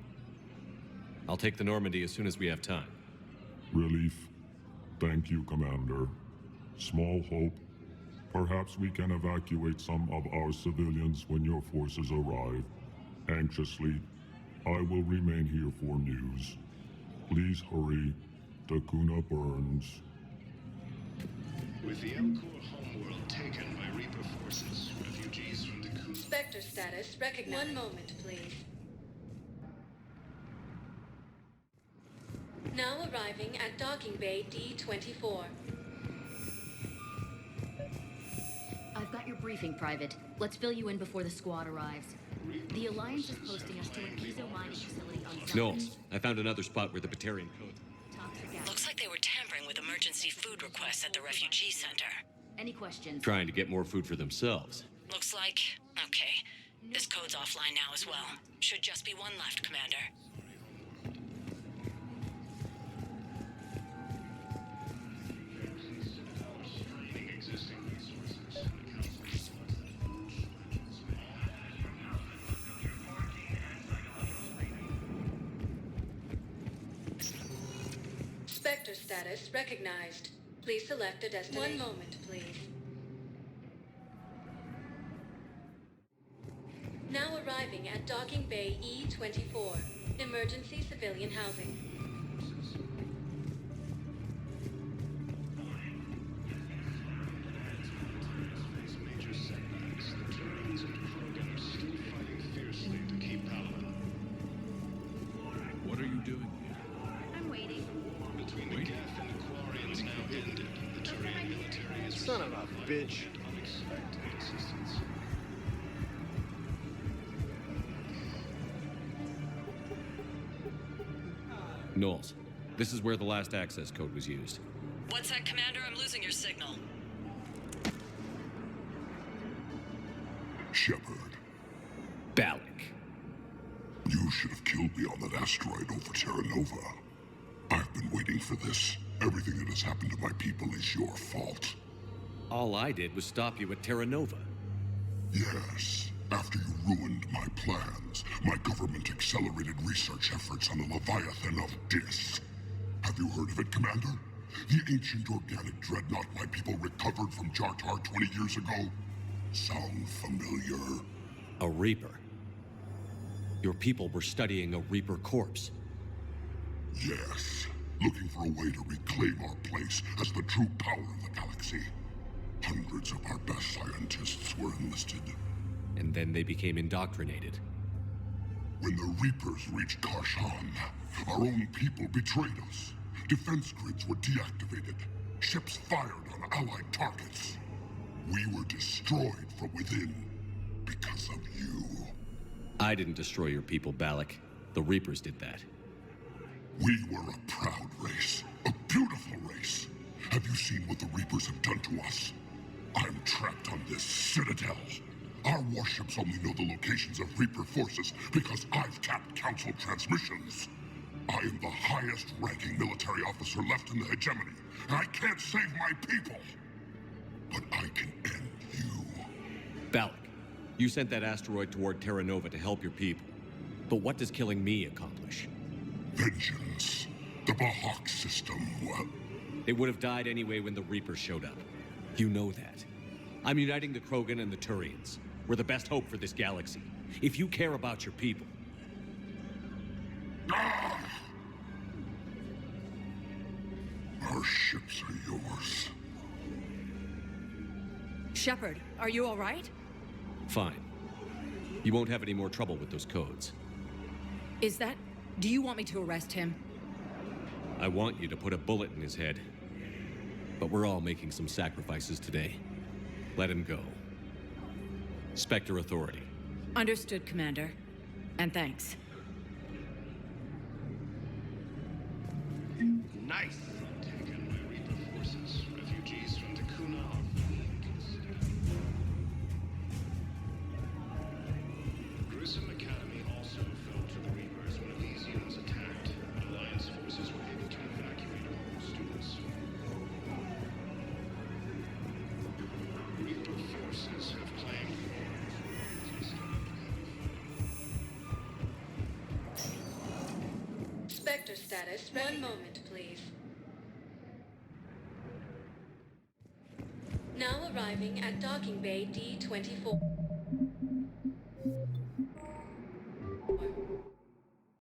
I'll take the Normandy as soon as we have time. Relief. Thank you, Commander. Small hope. Perhaps we can evacuate some of our civilians when your forces arrive. Anxiously, I will remain here for news. Please hurry. Dakuna burns. With the Elcor homeworld taken by Reaper forces, refugees from Dakuna... Spectre status recognized. One moment, please. Now arriving at docking bay D-24. I've got your briefing, Private. Let's fill you in before the squad arrives. The Alliance is posting us to an Ezo mining facility on site. Knowles, I found another spot where the Batarian code... Looks like they were tampering with emergency food requests at the refugee center. Any questions? Trying to get more food for themselves. Looks like... Okay. This code's offline now as well. Should just be one left, Commander. Spectre status recognized. Please select a destination. One moment, please. Now arriving at docking bay E-24. Emergency civilian housing. Major setbacks. The Turians and Krogan are still fighting fiercely to keep power. What are you doing here? I'm waiting. Between the Geth and the Quarians now ended, the Turian military is Son of a bitch. unexpected assistance. Knowles, this is where the last access code was used. What's that, Commander? I'm losing your signal. Shepard. Balak. You should have killed me on that asteroid over Terra Nova. I've been waiting for this. Everything that has happened to my people is your fault. All I did was stop you at Terra Nova. Yes. After you ruined my plans, my government accelerated research efforts on the Leviathan of Dis. Have you heard of it, Commander? The ancient organic dreadnought my people recovered from Jartar 20 years ago? Sound familiar? A Reaper. Your people were studying a Reaper corpse. Yes. Looking for a way to reclaim our place as the true power of the galaxy. Hundreds of our best scientists were enlisted. And then they became indoctrinated. When the Reapers reached Karshan, our own people betrayed us. Defense grids were deactivated. Ships fired on allied targets. We were destroyed from within because of you. I didn't destroy your people, Balak. The Reapers did that. We were a proud race. A beautiful race. Have you seen what the Reapers have done to us? I'm trapped on this citadel. Our warships only know the locations of Reaper forces because I've tapped Council transmissions. I am the highest-ranking military officer left in the hegemony, and I can't save my people. But I can end you. Balak, you sent that asteroid toward Terra Nova to help your people. But what does killing me accomplish? Vengeance. The Bahak system, well... It would have died anyway when the Reapers showed up. You know that. I'm uniting the Krogan and the Turians. We're the best hope for this galaxy. If you care about your people... Our ships are yours. Shepard, are you all right? Fine. You won't have any more trouble with those codes. Is that... Do you want me to arrest him? I want you to put a bullet in his head. But we're all making some sacrifices today. Let him go. Spectre Authority. Understood, Commander. And thanks. Nice. Taken by Reaper forces. Refugees from Takuna are Gruesome Academy also fell to the Reapers when Elysians attacked. Alliance forces were able to evacuate all students. Reaper forces have claimed Spectre status. One moment, please. Now arriving at docking bay D-24.